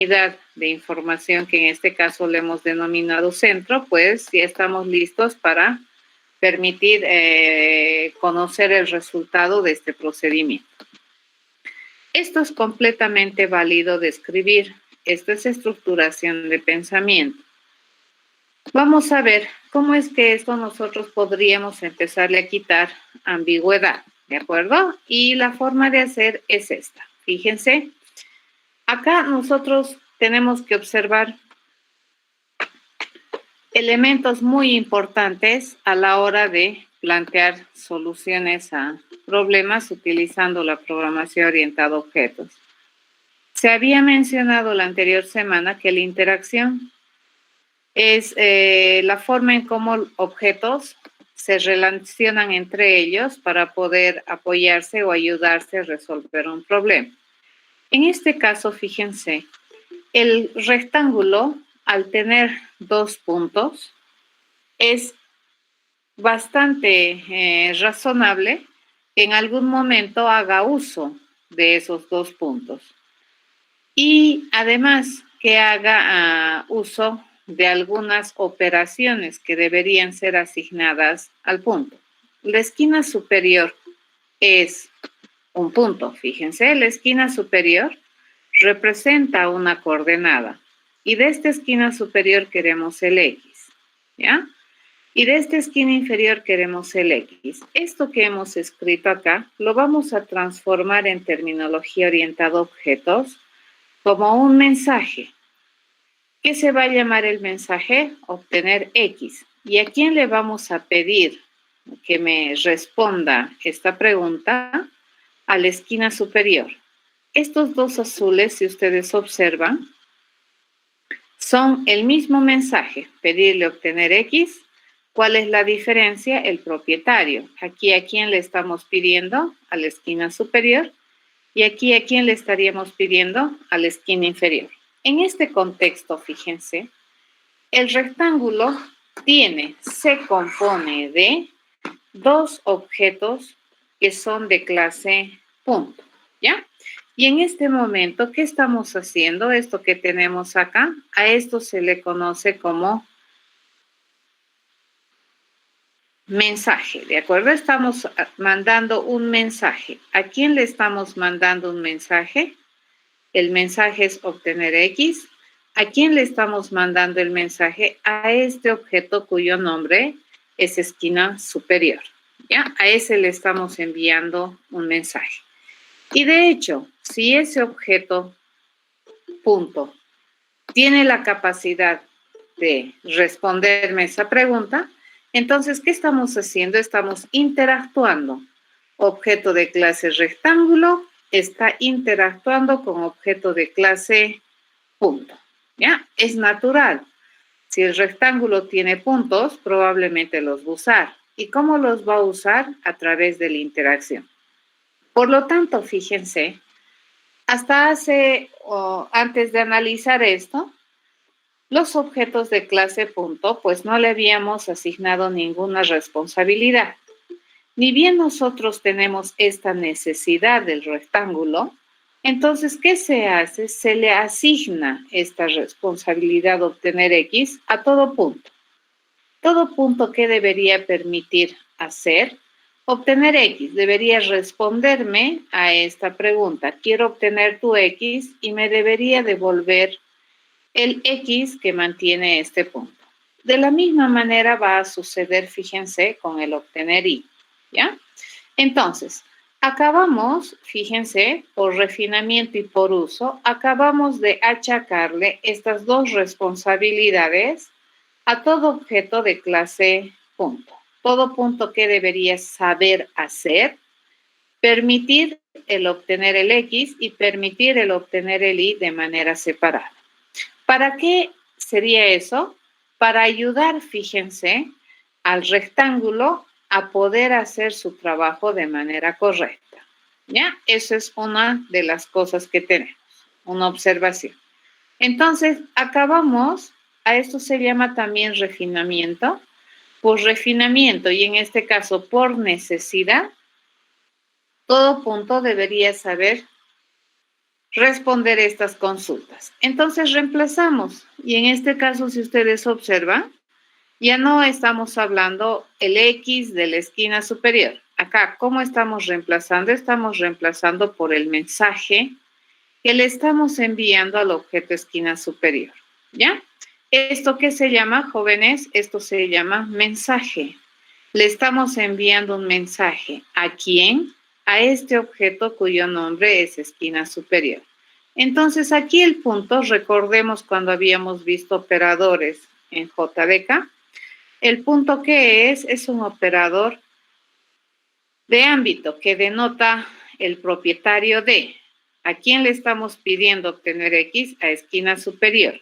unidad de información que en este caso le hemos denominado centro, pues ya estamos listos para permitir conocer el resultado de este procedimiento. Esto es completamente válido de escribir. Esto es estructuración de pensamiento. Vamos a ver cómo es que esto nosotros podríamos empezarle a quitar ambigüedad, ¿de acuerdo? Y la forma de hacer es esta. Fíjense, acá nosotros tenemos que observar elementos muy importantes a la hora de plantear soluciones a problemas utilizando la programación orientada a objetos. Se había mencionado la anterior semana que la interacción es la forma en cómo objetos se relacionan entre ellos para poder apoyarse o ayudarse a resolver un problema. En este caso, fíjense, el rectángulo, al tener 2 puntos, es bastante razonable que en algún momento haga uso de esos 2 puntos. Y además que haga uso de algunas operaciones que deberían ser asignadas al punto. La esquina superior es un punto, fíjense, la esquina superior representa una coordenada y de esta esquina superior queremos el X, ¿ya? Y de esta esquina inferior queremos el X. Esto que hemos escrito acá lo vamos a transformar en terminología orientada a objetos como un mensaje. ¿Qué se va a llamar el mensaje? Obtener X. ¿Y a quién le vamos a pedir que me responda esta pregunta? A la esquina superior. Estos 2 azules, si ustedes observan, son el mismo mensaje, pedirle obtener X. ¿Cuál es la diferencia? El propietario. Aquí a quién le estamos pidiendo, a la esquina superior, y aquí a quién le estaríamos pidiendo, a la esquina inferior. En este contexto, fíjense, el rectángulo se compone de 2 objetos que son de clase punto, ¿ya? Y en este momento, ¿qué estamos haciendo? Esto que tenemos acá, a esto se le conoce como mensaje, ¿de acuerdo? Estamos mandando un mensaje. ¿A quién le estamos mandando un mensaje? El mensaje es obtener X. ¿A quién le estamos mandando el mensaje? A este objeto cuyo nombre es esquina superior, ¿ya? A ese le estamos enviando un mensaje. Y de hecho, si ese objeto, punto, tiene la capacidad de responderme esa pregunta, entonces, ¿qué estamos haciendo? Estamos interactuando. Objeto de clase rectángulo está interactuando con objeto de clase punto, ¿ya? Es natural. Si el rectángulo tiene puntos, probablemente los va a usar. ¿Y cómo los va a usar? A través de la interacción. Por lo tanto, fíjense, antes de analizar esto, los objetos de clase punto, pues no le habíamos asignado ninguna responsabilidad. Ni bien nosotros tenemos esta necesidad del rectángulo, entonces, ¿qué se hace? Se le asigna esta responsabilidad de obtener X a todo punto. Todo punto que debería permitir hacer, obtener X, debería responderme a esta pregunta. Quiero obtener tu X y me debería devolver el X que mantiene este punto. De la misma manera va a suceder, fíjense, con el obtener Y, ¿ya? Entonces, acabamos, fíjense, por refinamiento y por uso, acabamos de achacarle estas 2 responsabilidades a todo objeto de clase punto. Todo punto que debería saber hacer, permitir el obtener el X y permitir el obtener el Y de manera separada. ¿Para qué sería eso? Para ayudar, fíjense, al rectángulo a poder hacer su trabajo de manera correcta, ¿ya? Esa es una de las cosas que tenemos, una observación. Entonces, acabamos, a esto se llama también refinamiento, por refinamiento y en este caso por necesidad, todo punto debería saber responder estas consultas. Entonces reemplazamos y en este caso, si ustedes observan, ya no estamos hablando el X de la esquina superior. Acá, ¿cómo estamos reemplazando? Estamos reemplazando por el mensaje que le estamos enviando al objeto esquina superior, ¿ya? ¿Esto qué se llama, jóvenes? Esto se llama mensaje. Le estamos enviando un mensaje. ¿A quién? A este objeto cuyo nombre es esquina superior. Entonces, aquí el punto, recordemos cuando habíamos visto operadores en JDK, el punto que es un operador de ámbito que denota el propietario de. ¿A quién le estamos pidiendo obtener X? A esquina superior.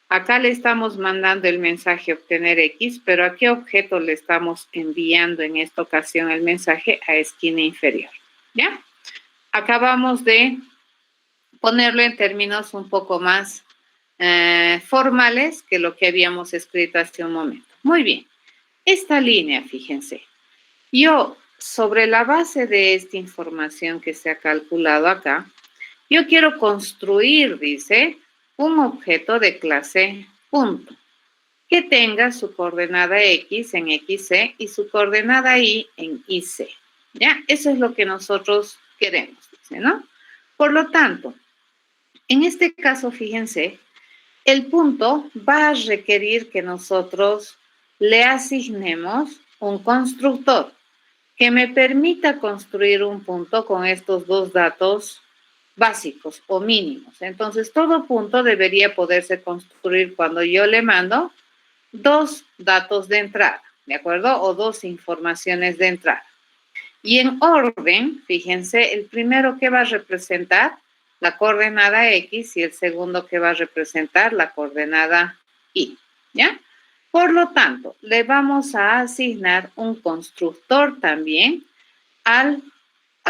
Acá le estamos mandando el mensaje obtener X, pero ¿a qué objeto le estamos enviando en esta ocasión el mensaje? A esquina inferior, ¿ya? Acabamos de ponerlo en términos un poco más formales que lo que habíamos escrito hace un momento. Muy bien. Esta línea, fíjense, yo sobre la base de esta información que se ha calculado acá, yo quiero construir, dice, un objeto de clase punto, que tenga su coordenada X en XC y su coordenada Y en YC. ¿Ya? Eso es lo que nosotros queremos, dice, ¿no? Por lo tanto, en este caso, fíjense, el punto va a requerir que nosotros le asignemos un constructor que me permita construir un punto con estos dos datos básicos o mínimos. Entonces, todo punto debería poderse construir cuando yo le mando dos datos de entrada, ¿de acuerdo? O dos informaciones de entrada. Y en orden, fíjense, el primero que va a representar la coordenada X y el segundo que va a representar la coordenada Y, ¿ya? Por lo tanto, le vamos a asignar un constructor también a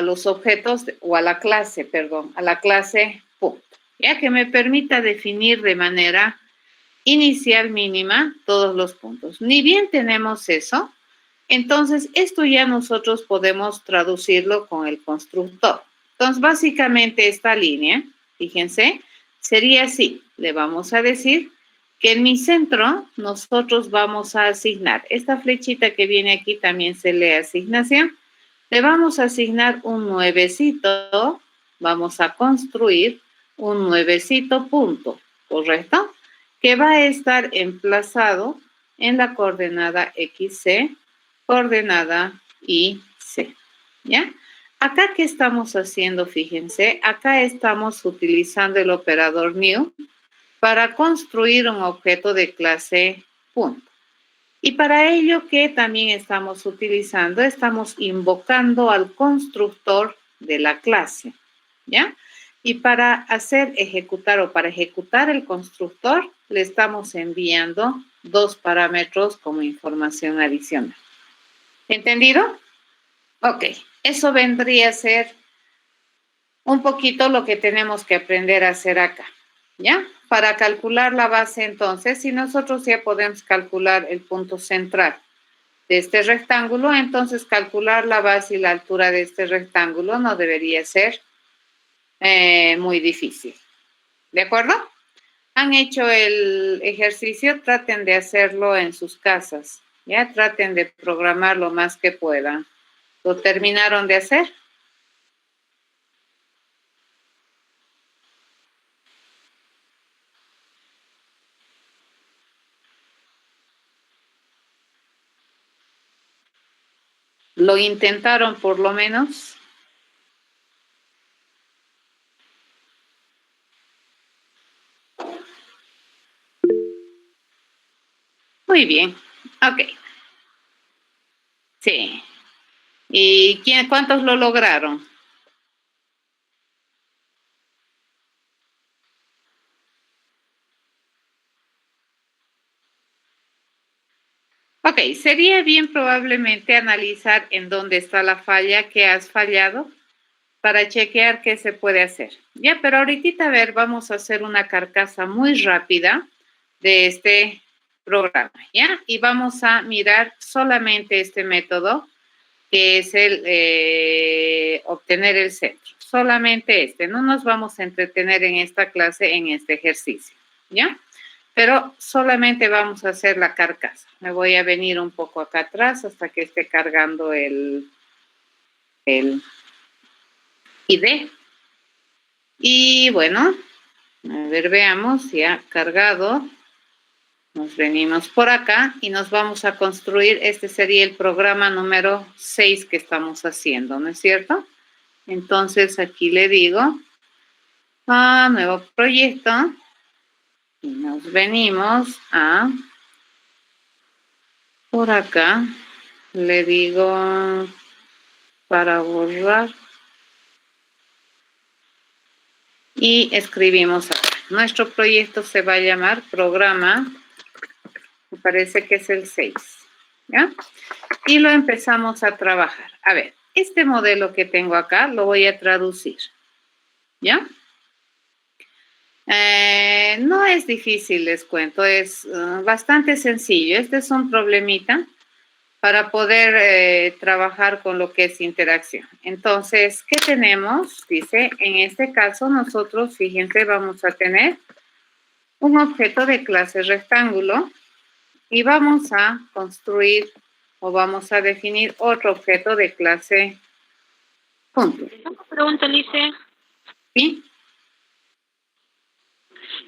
los objetos o a la clase, perdón, a la clase punto, ya que me permita definir de manera inicial mínima todos los puntos. Ni bien tenemos eso, entonces esto ya nosotros podemos traducirlo con el constructor. Entonces, básicamente esta línea, fíjense, sería así. Le vamos a decir que en mi centro nosotros vamos a asignar, esta flechita que viene aquí también se lee asignación, le vamos a asignar un nuevecito, vamos a construir un nuevecito punto, ¿correcto? Que va a estar emplazado en la coordenada XC, coordenada YC, ¿ya? Acá, ¿qué estamos haciendo? Fíjense, acá estamos utilizando el operador new para construir un objeto de clase punto. Y para ello, ¿qué también estamos utilizando? Estamos invocando al constructor de la clase, ¿ya? Y para hacer ejecutar o para ejecutar el constructor, le estamos enviando dos parámetros como información adicional. ¿Entendido? Ok, eso vendría a ser un poquito lo que tenemos que aprender a hacer acá, ¿ya? Para calcular la base, entonces, si nosotros ya podemos calcular el punto central de este rectángulo, entonces calcular la base y la altura de este rectángulo no debería ser muy difícil. ¿De acuerdo? Han hecho el ejercicio, traten de hacerlo en sus casas, ¿ya? Traten de programar lo más que puedan. ¿Lo terminaron de hacer? ¿Lo intentaron por lo menos? Muy bien, ok. Sí. ¿Y cuántos lo lograron? Ok, sería bien probablemente analizar en dónde está la falla que has fallado para chequear qué se puede hacer. Ya, pero ahorita, a ver, vamos a hacer una carcasa muy rápida de este programa, ¿ya? Y vamos a mirar solamente este método que es el obtener el centro. Solamente este. No nos vamos a entretener en esta clase, en este ejercicio, ¿ya? Pero solamente vamos a hacer la carcasa. Me voy a venir un poco acá atrás hasta que esté cargando el ID. Y bueno, a ver, veamos, ya cargado. Nos venimos por acá y nos vamos a construir, este sería el programa número 6 que estamos haciendo, ¿no es cierto? Entonces aquí le digo, nuevo proyecto, y nos venimos a, por acá, le digo, para borrar, y escribimos acá. Nuestro proyecto se va a llamar programa, me parece que es el 6, ¿ya? Y lo empezamos a trabajar. A ver, este modelo que tengo acá lo voy a traducir, ¿ya? No es difícil, les cuento, es bastante sencillo. Este es un problemita para poder trabajar con lo que es interacción. Entonces, ¿qué tenemos? Dice, en este caso nosotros, fíjense, vamos a tener un objeto de clase rectángulo y vamos a construir o vamos a definir otro objeto de clase punto. Una pregunta, Lice. ¿Sí?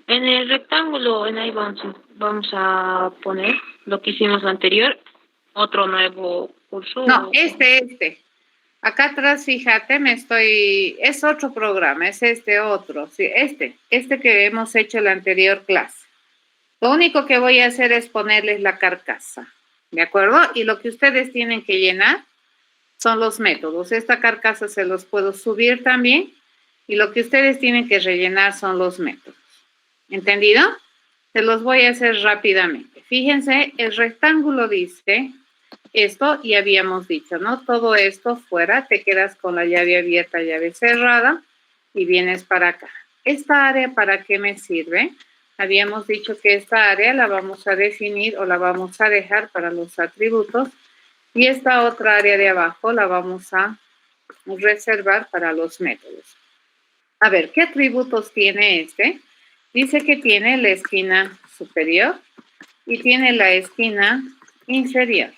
En el rectángulo, en ahí vamos a poner lo que hicimos anterior, otro nuevo curso. No, este. Acá atrás, fíjate, es otro programa, es este otro, sí, este que hemos hecho en la anterior clase. Lo único que voy a hacer es ponerles la carcasa, ¿de acuerdo? Y lo que ustedes tienen que llenar son los métodos. Esta carcasa se los puedo subir también y lo que ustedes tienen que rellenar son los métodos. ¿Entendido? Se los voy a hacer rápidamente. Fíjense, el rectángulo dice esto, y habíamos dicho, ¿no? Todo esto fuera, te quedas con la llave abierta, llave cerrada y vienes para acá. ¿Esta área para qué me sirve? Habíamos dicho que esta área la vamos a definir o la vamos a dejar para los atributos y esta otra área de abajo la vamos a reservar para los métodos. A ver, ¿qué atributos tiene este? Dice que tiene la esquina superior y tiene la esquina inferior.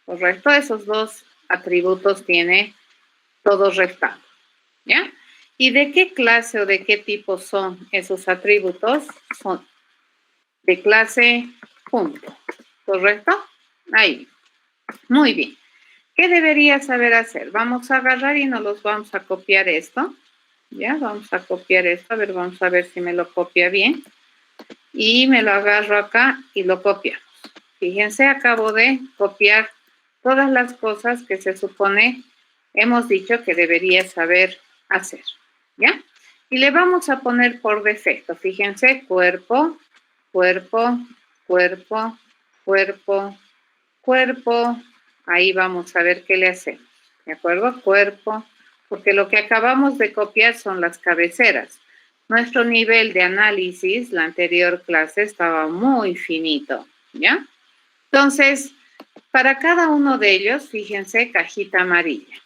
Correcto, esos dos atributos tiene todo rectángulo, ¿ya? ¿Y de qué clase o de qué tipo son esos atributos? Son de clase punto, ¿correcto? Ahí, muy bien. ¿Qué debería saber hacer? Vamos a agarrar y nos los vamos a copiar esto, ¿ya? Vamos a copiar esto, a ver si me lo copia bien. Y me lo agarro acá y lo copiamos. Fíjense, acabo de copiar todas las cosas que se supone hemos dicho que debería saber hacer, ¿ya? Y le vamos a poner por defecto, fíjense, cuerpo, cuerpo, cuerpo, cuerpo, cuerpo. Ahí vamos a ver qué le hacemos, ¿de acuerdo? Cuerpo, porque lo que acabamos de copiar son las cabeceras. Nuestro nivel de análisis, la anterior clase, estaba muy finito, ¿ya? Entonces, para cada uno de ellos, fíjense, cajita amarilla.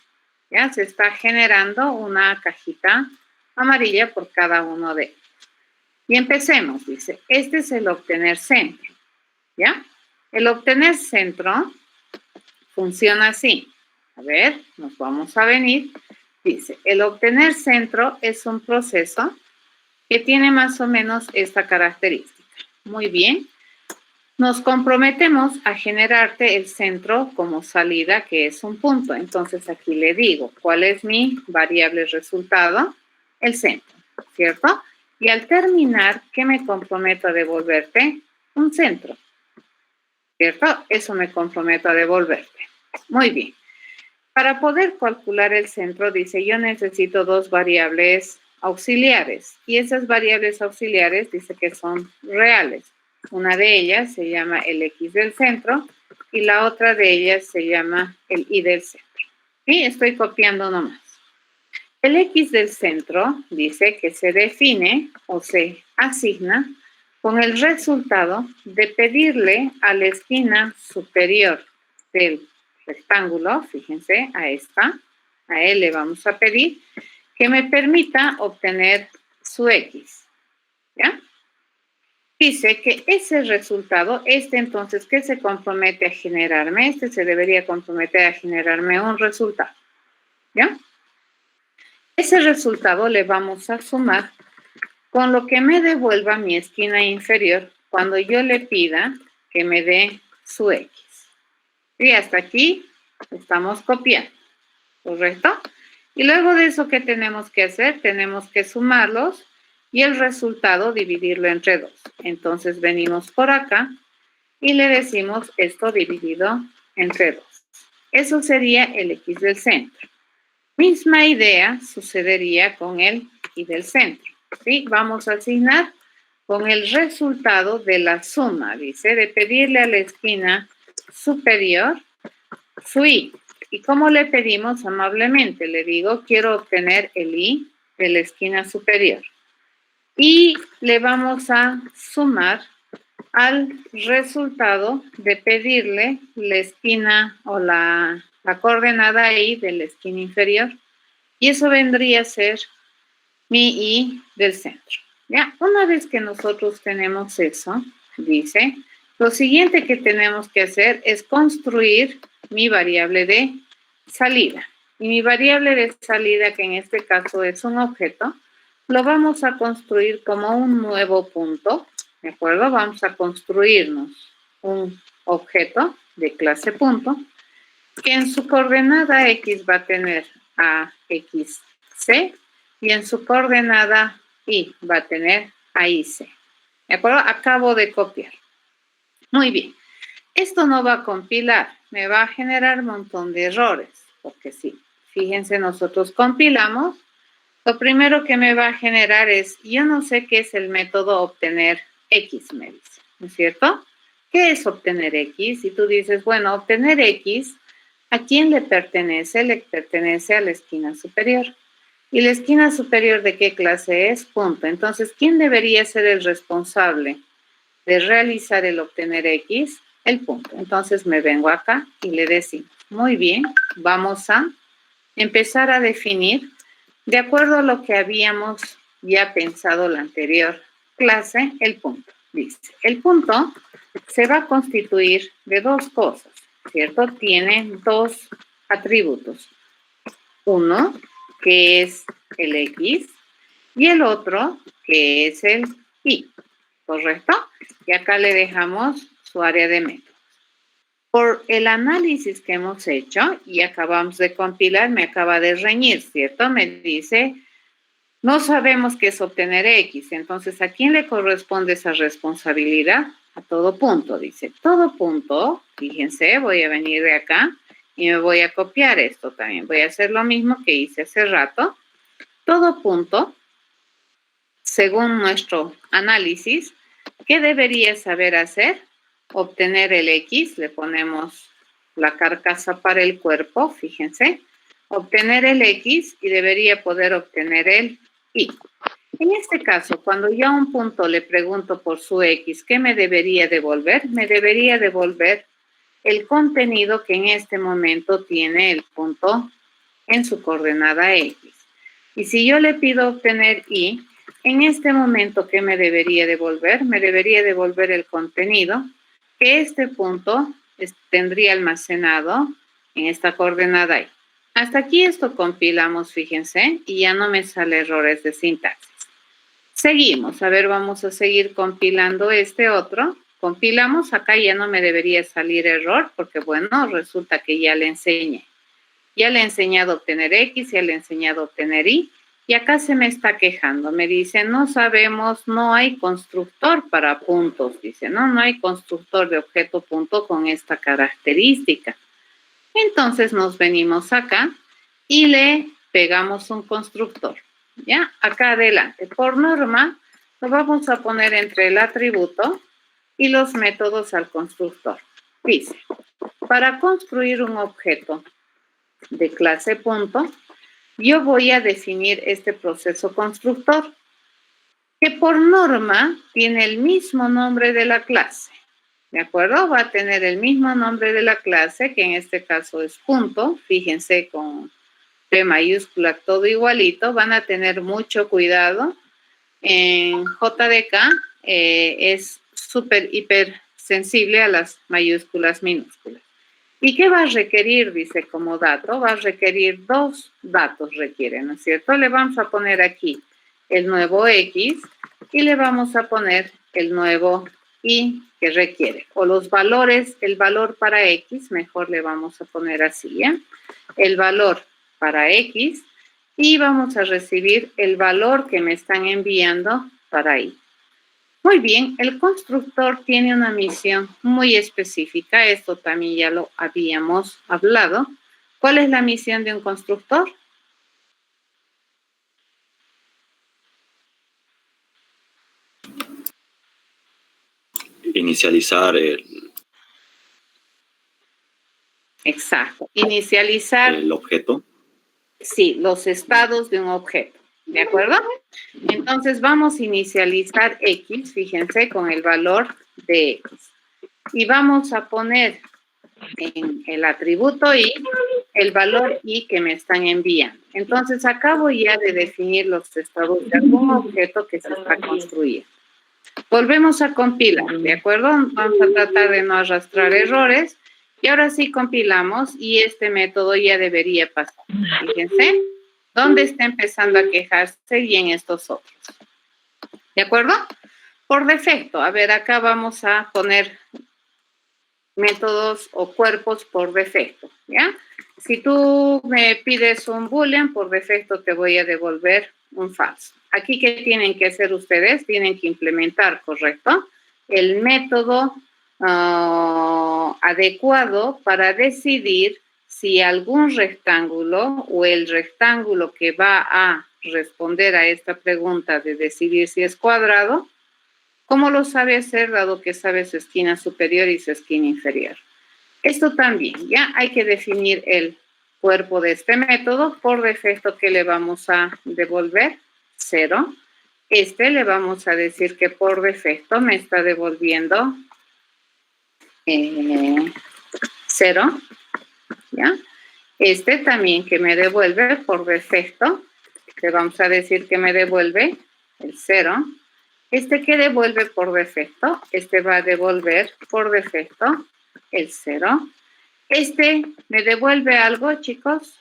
¿Ya? Se está generando una cajita amarilla por cada uno de ellos. Y empecemos, dice, este es el obtener centro, ¿ya? El obtener centro funciona así. A ver, nos vamos a venir. Dice, el obtener centro es un proceso que tiene más o menos esta característica. Muy bien. Nos comprometemos a generarte el centro como salida, que es un punto. Entonces, aquí le digo, ¿cuál es mi variable resultado? El centro, ¿cierto? Y al terminar, ¿qué me comprometo a devolverte? Un centro, ¿cierto? Eso me comprometo a devolverte. Muy bien. Para poder calcular el centro, dice, yo necesito dos variables auxiliares. Y esas variables auxiliares dice que son reales. Una de ellas se llama el X del centro y la otra de ellas se llama el Y del centro. ¿Sí? Estoy copiando nomás. El X del centro dice que se define o se asigna con el resultado de pedirle a la esquina superior del rectángulo, fíjense, a él le vamos a pedir que me permita obtener su X, ¿ya? Dice que ese resultado, entonces, ¿qué se compromete a generarme? Se debería comprometer a generarme un resultado, ¿ya? Ese resultado le vamos a sumar con lo que me devuelva mi esquina inferior cuando yo le pida que me dé su X. Y hasta aquí estamos copiando, ¿correcto? Y luego de eso, ¿qué tenemos que hacer? Tenemos que sumarlos y el resultado dividirlo entre 2. Entonces venimos por acá y le decimos esto dividido entre 2. Eso sería el X del centro. Misma idea sucedería con el Y del centro, ¿sí? Vamos a asignar con el resultado de la suma, dice, de pedirle a la esquina superior su Y. ¿Y cómo le pedimos? Amablemente le digo, quiero obtener el Y de la esquina superior. Y le vamos a sumar al resultado de pedirle la esquina o la coordenada Y de la esquina inferior. Y eso vendría a ser mi Y del centro. ¿Ya? Una vez que nosotros tenemos eso, dice, lo siguiente que tenemos que hacer es construir mi variable de salida. Y mi variable de salida, que en este caso es un objeto, lo vamos a construir como un nuevo punto, ¿de acuerdo? Vamos a construirnos un objeto de clase punto, que en su coordenada X va a tener a XC y en su coordenada Y va a tener a IC. ¿De acuerdo? Acabo de copiar. Muy bien. Esto no va a compilar, me va a generar un montón de errores, porque sí, fíjense, nosotros compilamos, lo primero que me va a generar es, yo no sé qué es el método obtener X, me dice, ¿no es cierto? ¿Qué es obtener X? Y tú dices, bueno, obtener X, ¿a quién le pertenece? Le pertenece a la esquina superior. ¿Y la esquina superior de qué clase es? Punto. Entonces, ¿quién debería ser el responsable de realizar el obtener X? El punto. Entonces me vengo acá y le decimos, muy bien, vamos a empezar a definir de acuerdo a lo que habíamos ya pensado la anterior clase, el punto. Dice, el punto se va a constituir de 2 cosas, ¿cierto? Tiene 2 atributos. Uno, que es el X, y el otro, que es el Y, ¿correcto? Y acá le dejamos su área de métodos. Por el análisis que hemos hecho y acabamos de compilar, me acaba de reñir, ¿cierto? Me dice, no sabemos qué es obtener X. Entonces, ¿a quién le corresponde esa responsabilidad? A todo punto, dice. Todo punto, fíjense, voy a venir de acá y me voy a copiar esto también. Voy a hacer lo mismo que hice hace rato. Todo punto, según nuestro análisis, ¿qué debería saber hacer? Obtener el X, le ponemos la carcasa para el cuerpo, fíjense, obtener el X y debería poder obtener el Y. En este caso, cuando yo a un punto le pregunto por su X, ¿qué me debería devolver? Me debería devolver el contenido que en este momento tiene el punto en su coordenada X. Y si yo le pido obtener Y, en este momento, ¿qué me debería devolver? Me debería devolver el contenido que este punto tendría almacenado en esta coordenada Y. Hasta aquí esto compilamos, fíjense, y ya no me sale errores de sintaxis. Seguimos, a ver, vamos a seguir compilando este otro. Compilamos, acá ya no me debería salir error, porque bueno, resulta que ya le enseñé. Ya le he enseñado a obtener X, ya le he enseñado a obtener Y, y acá se me está quejando. Me dice, no sabemos, no hay constructor para puntos. Dice, no hay constructor de objeto punto con esta característica. Entonces nos venimos acá y le pegamos un constructor. ¿Ya? Acá adelante. Por norma, lo vamos a poner entre el atributo y los métodos al constructor. Dice, para construir un objeto de clase punto, yo voy a definir este proceso constructor, que por norma tiene el mismo nombre de la clase. ¿De acuerdo? Va a tener el mismo nombre de la clase, que en este caso es punto. Fíjense con P mayúscula, todo igualito. Van a tener mucho cuidado. En JDK es súper, hiper sensible a las mayúsculas, minúsculas. ¿Y qué va a requerir? Dice como dato, va a requerir 2 datos requieren, ¿no es cierto? Le vamos a poner aquí el nuevo X y le vamos a poner el nuevo Y que requiere. O los valores, el valor para X, mejor le vamos a poner así, ¿ya? El valor para X y vamos a recibir el valor que me están enviando para Y. Muy bien, el constructor tiene una misión muy específica, esto también ya lo habíamos hablado. ¿Cuál es la misión de un constructor? Inicializar Exacto, inicializar el objeto. sí, los estados de un objeto, ¿de acuerdo? Entonces vamos a inicializar X, fíjense, con el valor de X. Y vamos a poner en el atributo Y el valor Y que me están enviando. Entonces acabo ya de definir los estados de algún objeto que se está construyendo. Volvemos a compilar, ¿de acuerdo? Vamos a tratar de no arrastrar errores. Y ahora sí compilamos y este método ya debería pasar. Fíjense, ¿dónde está empezando a quejarse? Y en estos otros. ¿De acuerdo? Por defecto, a ver, acá vamos a poner métodos o cuerpos por defecto, ¿ya? Si tú me pides un boolean, por defecto te voy a devolver un falso. Aquí, ¿qué tienen que hacer ustedes? Tienen que implementar, ¿correcto? El método adecuado para decidir si algún rectángulo o el rectángulo que va a responder a esta pregunta de decidir si es cuadrado, ¿cómo lo sabe hacer dado que sabe su esquina superior y su esquina inferior? Esto también, ya hay que definir el cuerpo de este método. Por defecto, ¿qué le vamos a devolver? 0. Este le vamos a decir que por defecto me está devolviendo 0, ¿ya? Este también que me devuelve por defecto, le vamos a decir que me devuelve el 0. Este que devuelve por defecto, este va a devolver por defecto el 0. Este me devuelve algo, chicos.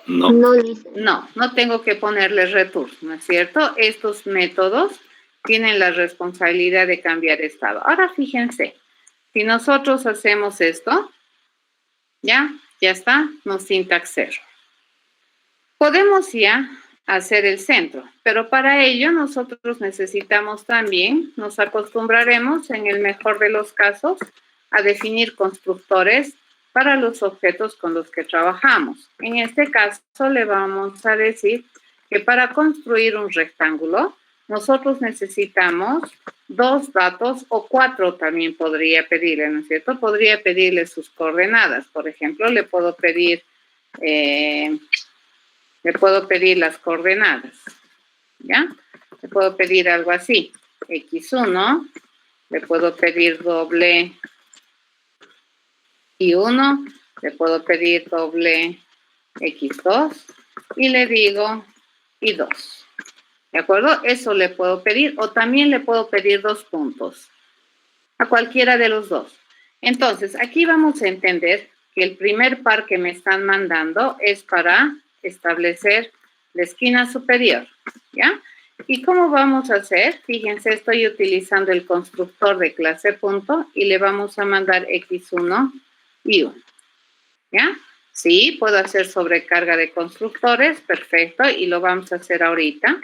No. No tengo que ponerle return, ¿no es cierto? Estos métodos tienen la responsabilidad de cambiar estado. Ahora fíjense, si nosotros hacemos esto, ya está, no syntax error. Podemos ya hacer el centro, pero para ello nosotros necesitamos también, nos acostumbraremos en el mejor de los casos a definir constructores para los objetos con los que trabajamos. En este caso le vamos a decir que para construir un rectángulo nosotros necesitamos 2 datos o 4 también podría pedirle, ¿no es cierto? Podría pedirle sus coordenadas, por ejemplo, le puedo pedir las coordenadas, ¿ya? Le puedo pedir algo así, x1, le puedo pedir doble y1, le puedo pedir doble x2 y le digo y2, ¿de acuerdo? Eso le puedo pedir o también le puedo pedir 2 puntos, a cualquiera de los dos. Entonces, aquí vamos a entender que el primer par que me están mandando es para establecer la esquina superior, ¿ya? ¿Y cómo vamos a hacer? Fíjense, estoy utilizando el constructor de clase punto y le vamos a mandar x1 y 1, ¿ya? Sí, puedo hacer sobrecarga de constructores, perfecto, y lo vamos a hacer ahorita.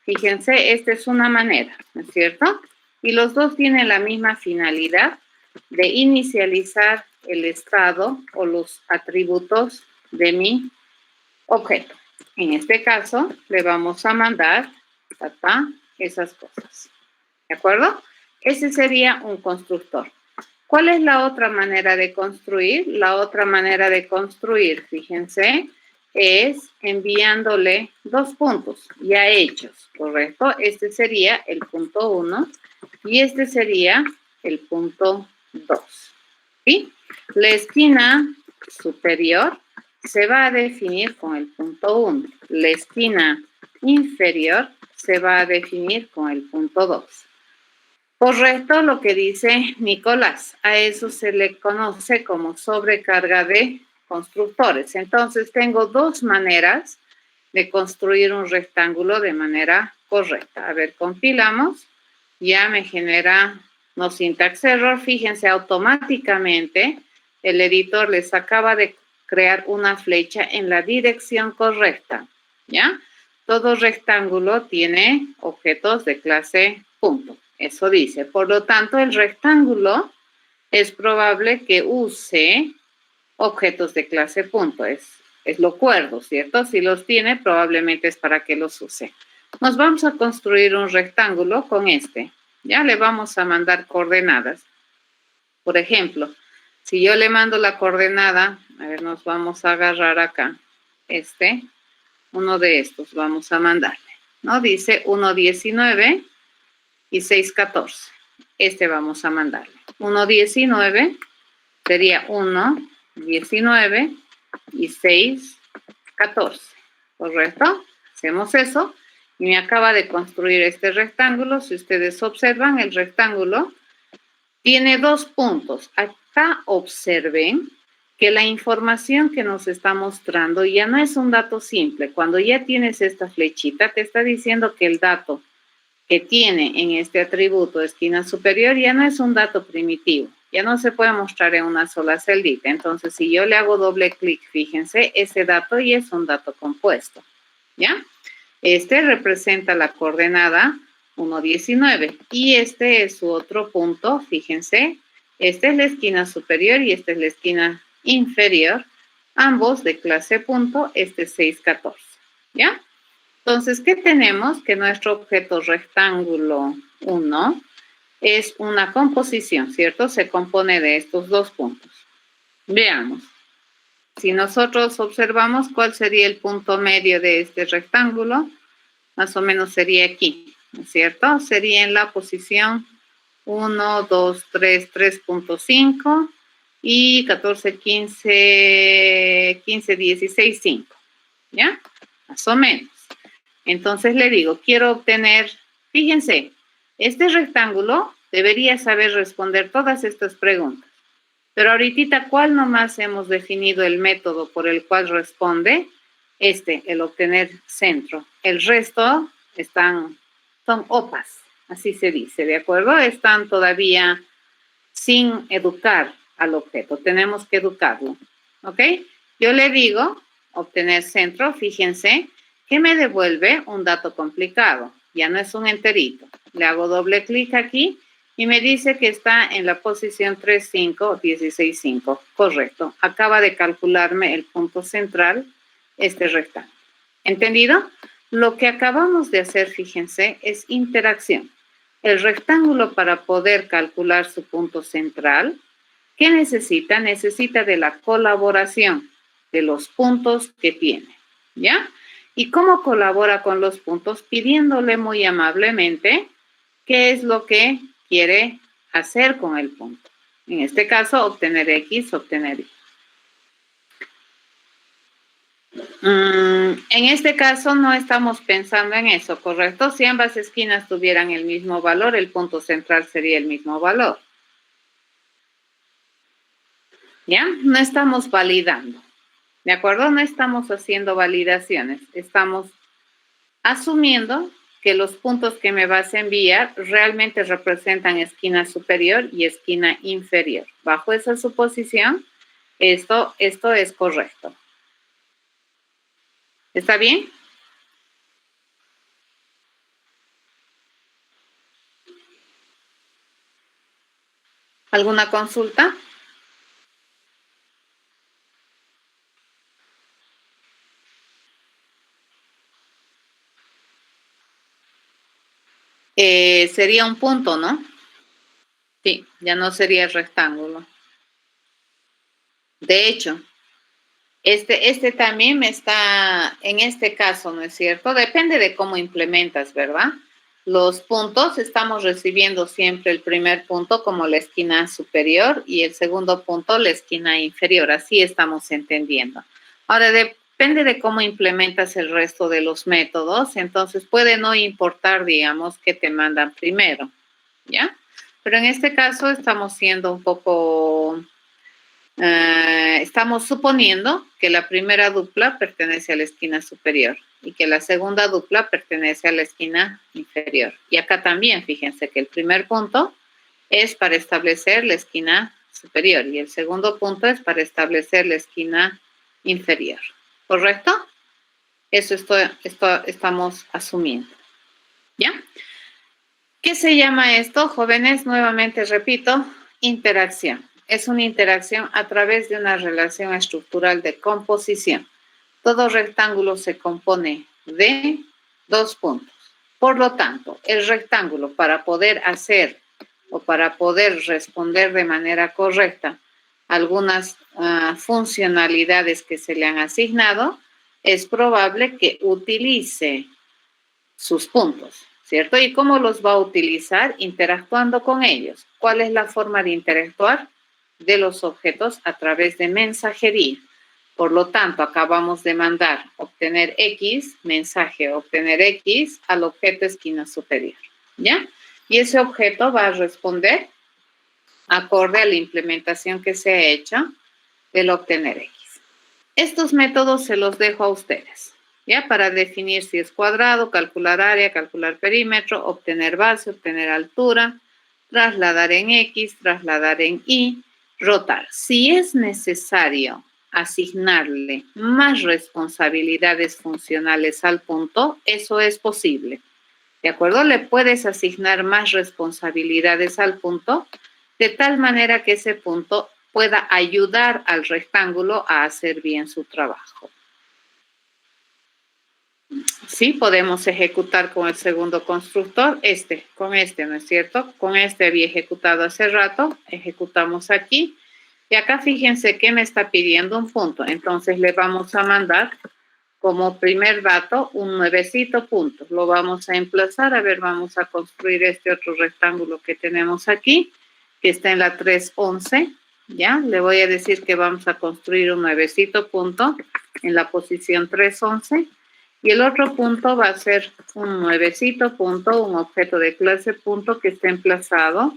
Fíjense, esta es una manera, ¿no es cierto? Y los dos tienen la misma finalidad de inicializar el estado o los atributos de mi objeto. En este caso, le vamos a mandar esas cosas. ¿De acuerdo? Ese sería un constructor. ¿Cuál es la otra manera de construir? La otra manera de construir, fíjense, es enviándole 2 puntos ya hechos, ¿correcto? Este sería el punto 1 y este sería el punto 2, ¿sí? La esquina superior se va a definir con el punto 1. La esquina inferior se va a definir con el punto 2. Correcto lo que dice Nicolás. A eso se le conoce como sobrecarga de constructores. Entonces, tengo 2 maneras de construir un rectángulo de manera correcta. A ver, compilamos. Ya me genera no syntax error. Fíjense, automáticamente el editor les acaba de crear una flecha en la dirección correcta. ¿Ya? Todo rectángulo tiene objetos de clase punto. Eso dice. Por lo tanto, el rectángulo es probable que use objetos de clase punto. Es lo cuerdo, ¿cierto? Si los tiene, probablemente es para que los use. Nos vamos a construir un rectángulo con este. Ya le vamos a mandar coordenadas. Por ejemplo, si yo le mando la coordenada, a ver, nos vamos a agarrar acá. Uno de estos vamos a mandarle, ¿no? Dice 1.19 y 6.14. Este vamos a mandarle. 1.19 sería 1.19 y 6.14. ¿Correcto? Hacemos eso y me acaba de construir este rectángulo. Si ustedes observan, el rectángulo tiene 2 puntos. Acá observen que la información que nos está mostrando ya no es un dato simple. Cuando ya tienes esta flechita, te está diciendo que el dato que tiene en este atributo esquina superior ya no es un dato primitivo. Ya no se puede mostrar en una sola celdita. Entonces, si yo le hago doble clic, fíjense, ese dato ya es un dato compuesto. ¿Ya? Este representa la coordenada 1.19 y este es su otro punto, fíjense. Esta es la esquina superior y esta es la esquina inferior, ambos de clase punto, este es 6.14, ¿ya? Entonces, ¿qué tenemos? Que nuestro objeto rectángulo 1 es una composición, ¿cierto? Se compone de estos 2 puntos. Veamos. Si nosotros observamos cuál sería el punto medio de este rectángulo, más o menos sería aquí, ¿no es cierto? Sería en la posición 1, 2, 3, 3.5 y 14, 15, 15, 16, 5, ¿ya? Más o menos. Entonces le digo, quiero obtener, fíjense, este rectángulo debería saber responder todas estas preguntas. Pero ahorita, ¿cuál nomás hemos definido el método por el cual responde? El obtener centro. El resto son OPAs, así se dice, ¿de acuerdo? Están todavía sin educar al objeto. Tenemos que educarlo, ¿ok? Yo le digo, obtener centro, fíjense, que me devuelve un dato complicado. Ya no es un enterito. Le hago doble clic aquí y me dice que está en la posición 3.5, 16.5. Correcto. Acaba de calcularme el punto central, este rectángulo. ¿Entendido? Lo que acabamos de hacer, fíjense, es interacción. El rectángulo, para poder calcular su punto central, ¿qué necesita? Necesita de la colaboración de los puntos que tiene, ¿ya? ¿Y cómo colabora con los puntos? Pidiéndole muy amablemente qué es lo que quiere hacer con el punto. En este caso, obtener X, obtener Y. En este caso no estamos pensando en eso, ¿correcto? Si ambas esquinas tuvieran el mismo valor, el punto central sería el mismo valor. ¿Ya? No estamos validando, ¿de acuerdo? No estamos haciendo validaciones, estamos asumiendo que los puntos que me vas a enviar realmente representan esquina superior y esquina inferior. Bajo esa suposición, esto es correcto. ¿Está bien? ¿Alguna consulta? Sería un punto, ¿no? Sí, ya no sería rectángulo. De hecho, Este también me está, en este caso, ¿no es cierto? Depende de cómo implementas, ¿verdad? Los puntos, estamos recibiendo siempre el primer punto como la esquina superior y el segundo punto la esquina inferior. Así estamos entendiendo. Ahora, depende de cómo implementas el resto de los métodos. Entonces, puede no importar, digamos, que te mandan primero, ¿ya? Pero en este caso estamos siendo un poco... estamos suponiendo que la primera dupla pertenece a la esquina superior y que la segunda dupla pertenece a la esquina inferior. Y acá también, fíjense que el primer punto es para establecer la esquina superior y el segundo punto es para establecer la esquina inferior. ¿Correcto? Eso estamos asumiendo. ¿Ya? ¿Qué se llama esto, jóvenes? Nuevamente repito, interacción. Es una interacción a través de una relación estructural de composición. Todo rectángulo se compone de dos puntos. Por lo tanto, el rectángulo para poder hacer o para poder responder de manera correcta algunas funcionalidades que se le han asignado, es probable que utilice sus puntos, ¿cierto? ¿Y cómo los va a utilizar? Interactuando con ellos. ¿Cuál es la forma de interactuar de los objetos? A través de mensajería. Por lo tanto, acabamos de mandar obtener X, mensaje obtener X al objeto esquina superior, ¿ya? Y ese objeto va a responder acorde a la implementación que se ha hecho del obtener X. Estos métodos se los dejo a ustedes, ¿ya? Para definir si es cuadrado, calcular área, calcular perímetro, obtener base, obtener altura, trasladar en X, trasladar en Y, rotar. Si es necesario asignarle más responsabilidades funcionales al punto, eso es posible. ¿De acuerdo? Le puedes asignar más responsabilidades al punto de tal manera que ese punto pueda ayudar al rectángulo a hacer bien su trabajo. Sí, podemos ejecutar con el segundo constructor, con este, ¿no es cierto? Con este había ejecutado hace rato, ejecutamos aquí. Y acá fíjense que me está pidiendo un punto. Entonces le vamos a mandar como primer dato un nuevecito punto. Lo vamos a emplazar. A ver, vamos a construir este otro rectángulo que tenemos aquí, que está en la 311. ¿Ya? Le voy a decir que vamos a construir un nuevecito punto en la posición 311. Y el otro punto va a ser un nuevecito punto, un objeto de clase punto que está emplazado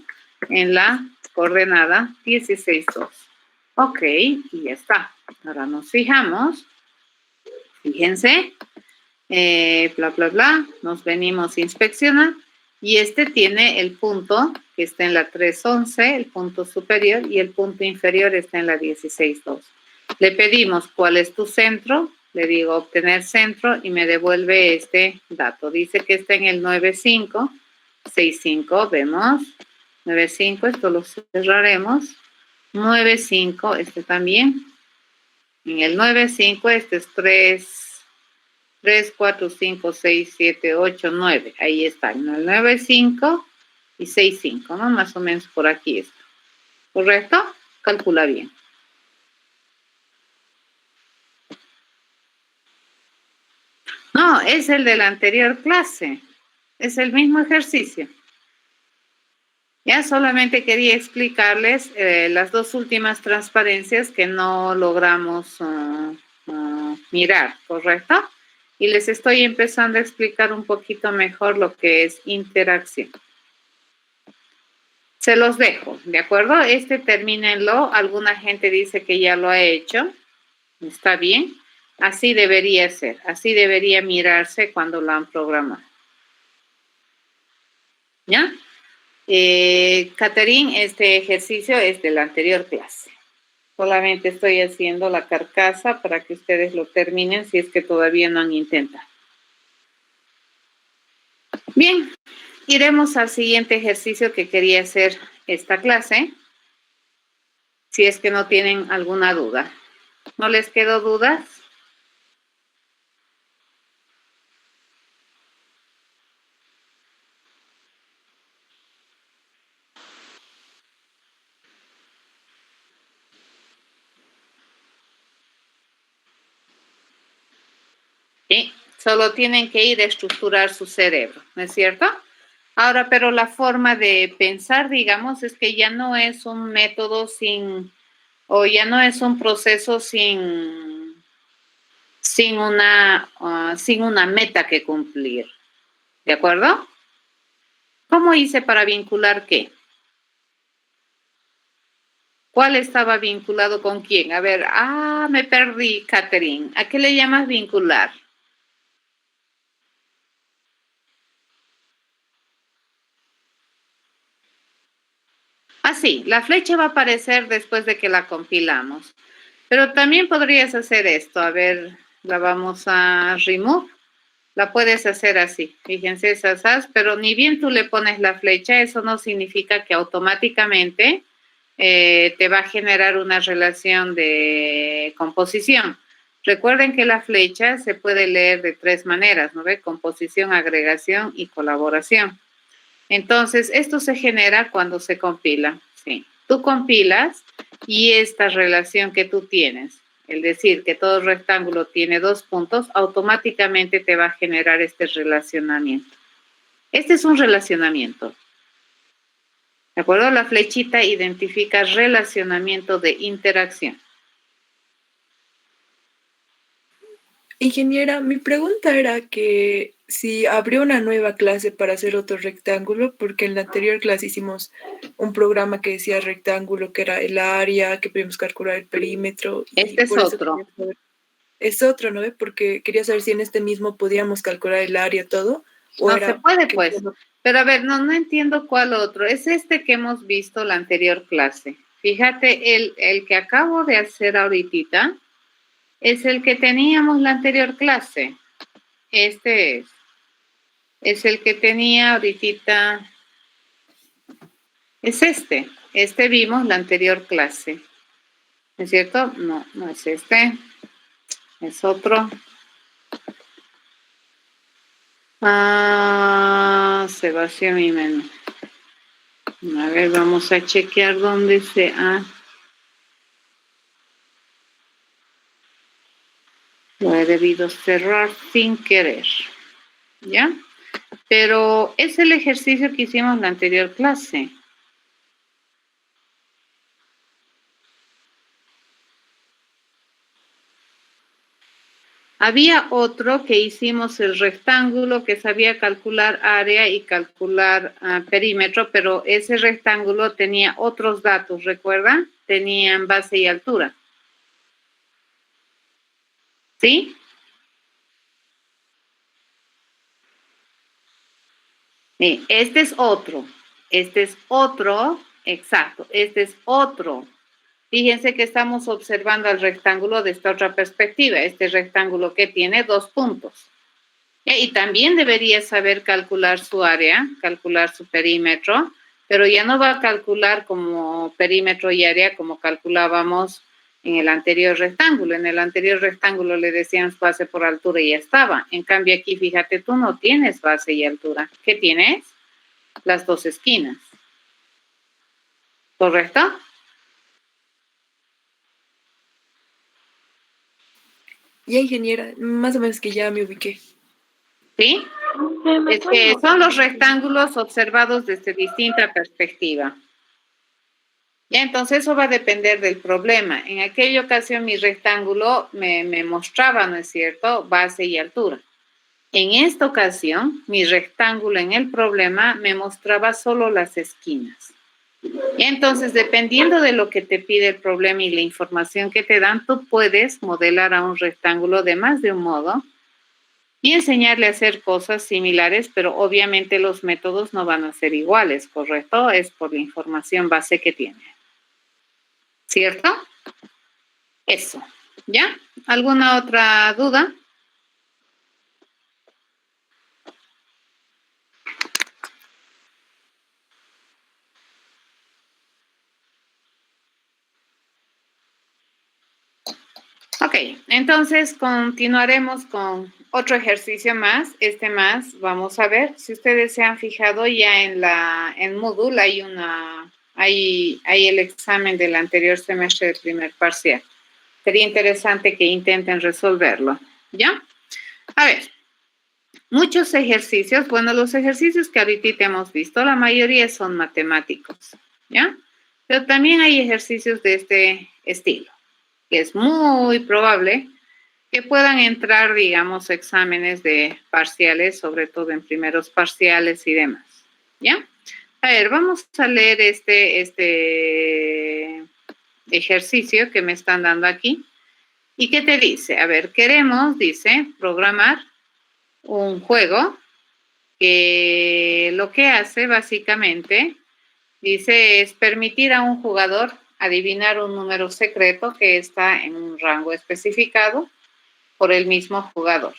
en la coordenada 16.2. Ok, y ya está. Ahora nos fijamos. Fíjense, bla, bla, bla. Nos venimos a inspeccionar. Y este tiene el punto que está en la 311, el punto superior, y el punto inferior está en la 16.2. Le pedimos cuál es tu centro. Le digo obtener centro y me devuelve este dato. Dice que está en el 9565. Vemos. 95, esto lo cerraremos. 95, este también. En el 95, este es 3, 4, 5, 6, 7, 8, 9. Ahí está, en el 9, 5 y 6, 5, ¿no? Más o menos por aquí está. ¿Correcto? Calcula bien. No, es el de la anterior clase. Es el mismo ejercicio. Ya solamente quería explicarles las dos últimas transparencias que no logramos mirar, ¿correcto? Y les estoy empezando a explicar un poquito mejor lo que es interacción. Se los dejo, ¿de acuerdo? Termínenlo. Alguna gente dice que ya lo ha hecho. Está bien. Así debería ser. Así debería mirarse cuando lo han programado. ¿Ya? Catherine, este ejercicio es de la anterior clase. Solamente estoy haciendo la carcasa para que ustedes lo terminen si es que todavía no han intentado. Bien, iremos al siguiente ejercicio que quería hacer esta clase, si es que no tienen alguna duda. ¿No les quedó dudas? Sí, solo tienen que ir a estructurar su cerebro, ¿no es cierto? Ahora, pero la forma de pensar, digamos, es que ya no es un método o ya no es un proceso sin una meta que cumplir. ¿De acuerdo? ¿Cómo hice para vincular qué? ¿Cuál estaba vinculado con quién? A ver, me perdí, Catherine. ¿A qué le llamas vincular? Sí, la flecha va a aparecer después de que la compilamos. Pero también podrías hacer esto. A ver, la vamos a remove. La puedes hacer así. Fíjense, esas, pero ni bien tú le pones la flecha, eso no significa que automáticamente te va a generar una relación de composición. Recuerden que la flecha se puede leer de 3 maneras, ¿no ve? Composición, agregación y colaboración. Entonces, esto se genera cuando se compila, ¿sí? Tú compilas y esta relación que tú tienes, es decir, que todo rectángulo tiene 2 puntos, automáticamente te va a generar este relacionamiento. Este es un relacionamiento. ¿De acuerdo? La flechita identifica relacionamiento de interacción. Ingeniera, mi pregunta era que si abrió una nueva clase para hacer otro rectángulo, porque en la anterior clase hicimos un programa que decía rectángulo, que era el área, que podíamos calcular el perímetro. Este es otro. Es otro, ¿no? Porque quería saber si en este mismo podíamos calcular el área todo. No se puede, pues. Pero a ver, no entiendo cuál otro. Es este que hemos visto la anterior clase. Fíjate, el que acabo de hacer ahorita es el que teníamos la anterior clase. Este es el que tenía ahorita. Es este. Este vimos la anterior clase. ¿Es cierto? No, no es este. Es otro. Se vació mi menú. A ver, vamos a chequear dónde se ha. Lo he debido cerrar sin querer. ¿Ya? Pero es el ejercicio que hicimos en la anterior clase. Había otro que hicimos el rectángulo que sabía calcular área y calcular perímetro, pero ese rectángulo tenía otros datos, ¿recuerdan? Tenían base y altura. ¿Sí? Este es otro. Este es otro. Exacto. Este es otro. Fíjense que estamos observando el rectángulo de esta otra perspectiva. Este rectángulo que tiene 2 puntos. Y también debería saber calcular su área, calcular su perímetro, pero ya no va a calcular como perímetro y área como calculábamos en el anterior rectángulo. En el anterior rectángulo le decíamos base por altura y ya estaba. En cambio aquí, fíjate, tú no tienes base y altura. ¿Qué tienes? Las 2 esquinas. ¿Correcto? Ya, ingeniera, más o menos que ya me ubiqué. ¿Sí? Es que son los rectángulos observados desde distinta perspectiva. Ya, entonces eso va a depender del problema. En aquella ocasión mi rectángulo me mostraba, ¿no es cierto?, base y altura. En esta ocasión, mi rectángulo en el problema me mostraba solo las esquinas. Y entonces, dependiendo de lo que te pide el problema y la información que te dan, tú puedes modelar a un rectángulo de más de un modo y enseñarle a hacer cosas similares, pero obviamente los métodos no van a ser iguales, ¿correcto? Es por la información base que tiene. ¿Cierto? Eso. ¿Ya? ¿Alguna otra duda? Ok, entonces continuaremos con otro ejercicio más. Este más, vamos a ver, si ustedes se han fijado ya en Moodle hay el examen del anterior semestre del primer parcial. Sería interesante que intenten resolverlo, ¿ya? A ver, muchos ejercicios, bueno, los ejercicios que ahorita hemos visto, la mayoría son matemáticos, ¿ya? Pero también hay ejercicios de este estilo, que es muy probable que puedan entrar, digamos, exámenes de parciales, sobre todo en primeros parciales y demás, ¿ya? A ver, vamos a leer este ejercicio que me están dando aquí. ¿Y qué te dice? A ver, queremos, dice, programar un juego que lo que hace básicamente, dice, es permitir a un jugador adivinar un número secreto que está en un rango especificado por el mismo jugador.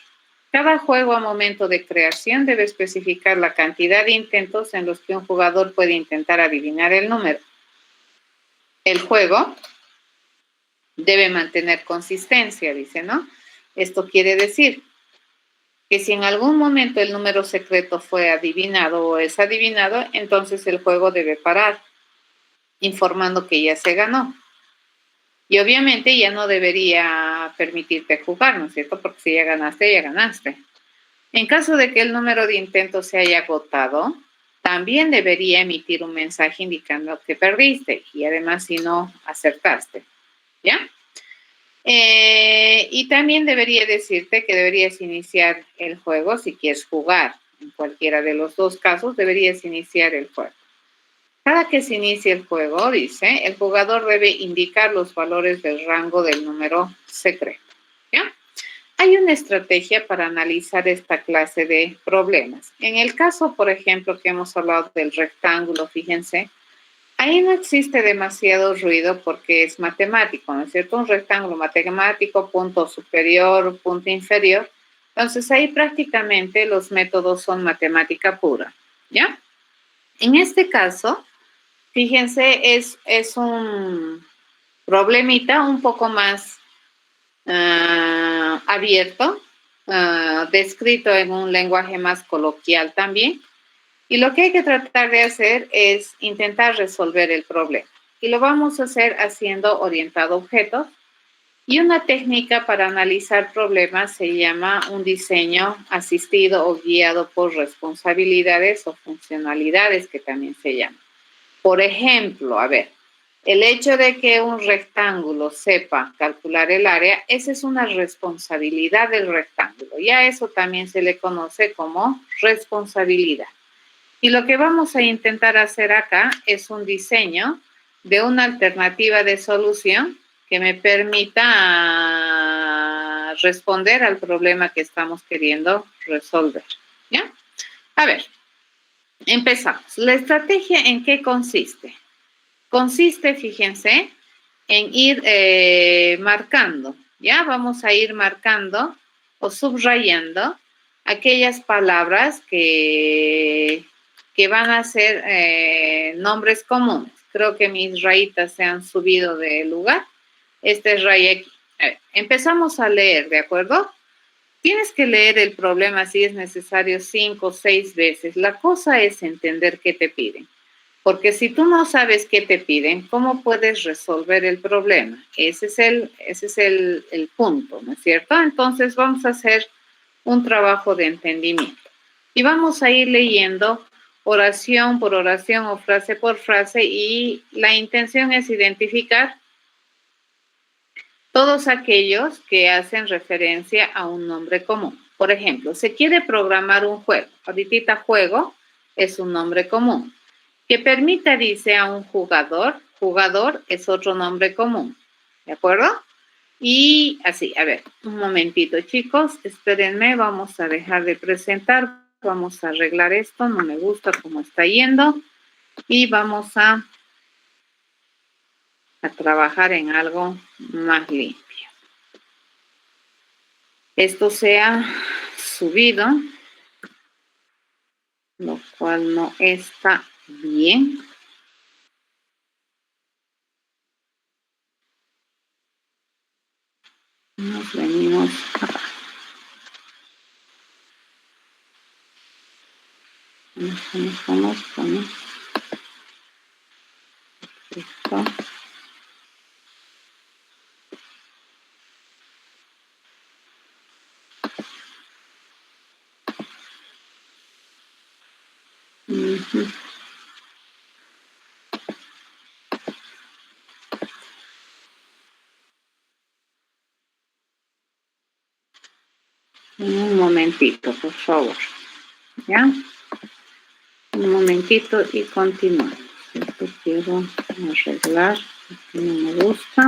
Cada juego a momento de creación debe especificar la cantidad de intentos en los que un jugador puede intentar adivinar el número. El juego debe mantener consistencia, dice, ¿no? Esto quiere decir que si en algún momento el número secreto fue adivinado o es adivinado, entonces el juego debe parar, informando que ya se ganó. Y obviamente ya no debería permitirte jugar, ¿no es cierto? Porque si ya ganaste, ya ganaste. En caso de que el número de intentos se haya agotado, también debería emitir un mensaje indicando que perdiste y además si no acertaste, ¿ya? Y también debería decirte que deberías iniciar el juego si quieres jugar. En cualquiera de los dos casos deberías iniciar el juego. Cada que se inicie el juego, dice, el jugador debe indicar los valores del rango del número secreto, ¿ya? Hay una estrategia para analizar esta clase de problemas. En el caso, por ejemplo, que hemos hablado del rectángulo, fíjense, ahí no existe demasiado ruido porque es matemático, ¿no es cierto? Un rectángulo matemático, punto superior, punto inferior. Entonces ahí prácticamente los métodos son matemática pura, ¿ya? En este caso, fíjense, es un problemita un poco más abierto, descrito en un lenguaje más coloquial también. Y lo que hay que tratar de hacer es intentar resolver el problema. Y lo vamos a hacer haciendo orientado a objetos. Y una técnica para analizar problemas se llama un diseño asistido o guiado por responsabilidades o funcionalidades, que también se llama. Por ejemplo, a ver, el hecho de que un rectángulo sepa calcular el área, esa es una responsabilidad del rectángulo. Ya eso también se le conoce como responsabilidad. Y lo que vamos a intentar hacer acá es un diseño de una alternativa de solución que me permita responder al problema que estamos queriendo resolver, ¿ya? A ver, empezamos. ¿La estrategia en qué consiste? Consiste, fíjense, en ir marcando, ¿ya? Vamos a ir marcando o subrayando aquellas palabras que van a ser nombres comunes. Creo que mis rayitas se han subido de lugar. Esta es raya aquí. A ver, empezamos a leer, ¿de acuerdo? Tienes que leer el problema si es necesario 5 o 6 veces. La cosa es entender qué te piden. Porque si tú no sabes qué te piden, ¿cómo puedes resolver el problema? Ese es el punto, ¿no es cierto? Entonces vamos a hacer un trabajo de entendimiento. Y vamos a ir leyendo oración por oración o frase por frase y la intención es identificar todos aquellos que hacen referencia a un nombre común. Por ejemplo, se quiere programar un juego. Ahorita juego es un nombre común. Que permita, dice, a un jugador. Jugador es otro nombre común. ¿De acuerdo? Y así, a ver, un momentito, chicos. Espérenme, vamos a dejar de presentar. Vamos a arreglar esto. No me gusta cómo está yendo. Y vamos a trabajar en algo más limpio. Esto se ha subido, lo cual no está bien. Nos venimos acá. Vamos con esto. Ujú. Un momentito, por favor. ¿Ya? Un momentito y continuamos. Esto quiero arreglar, porque no me gusta.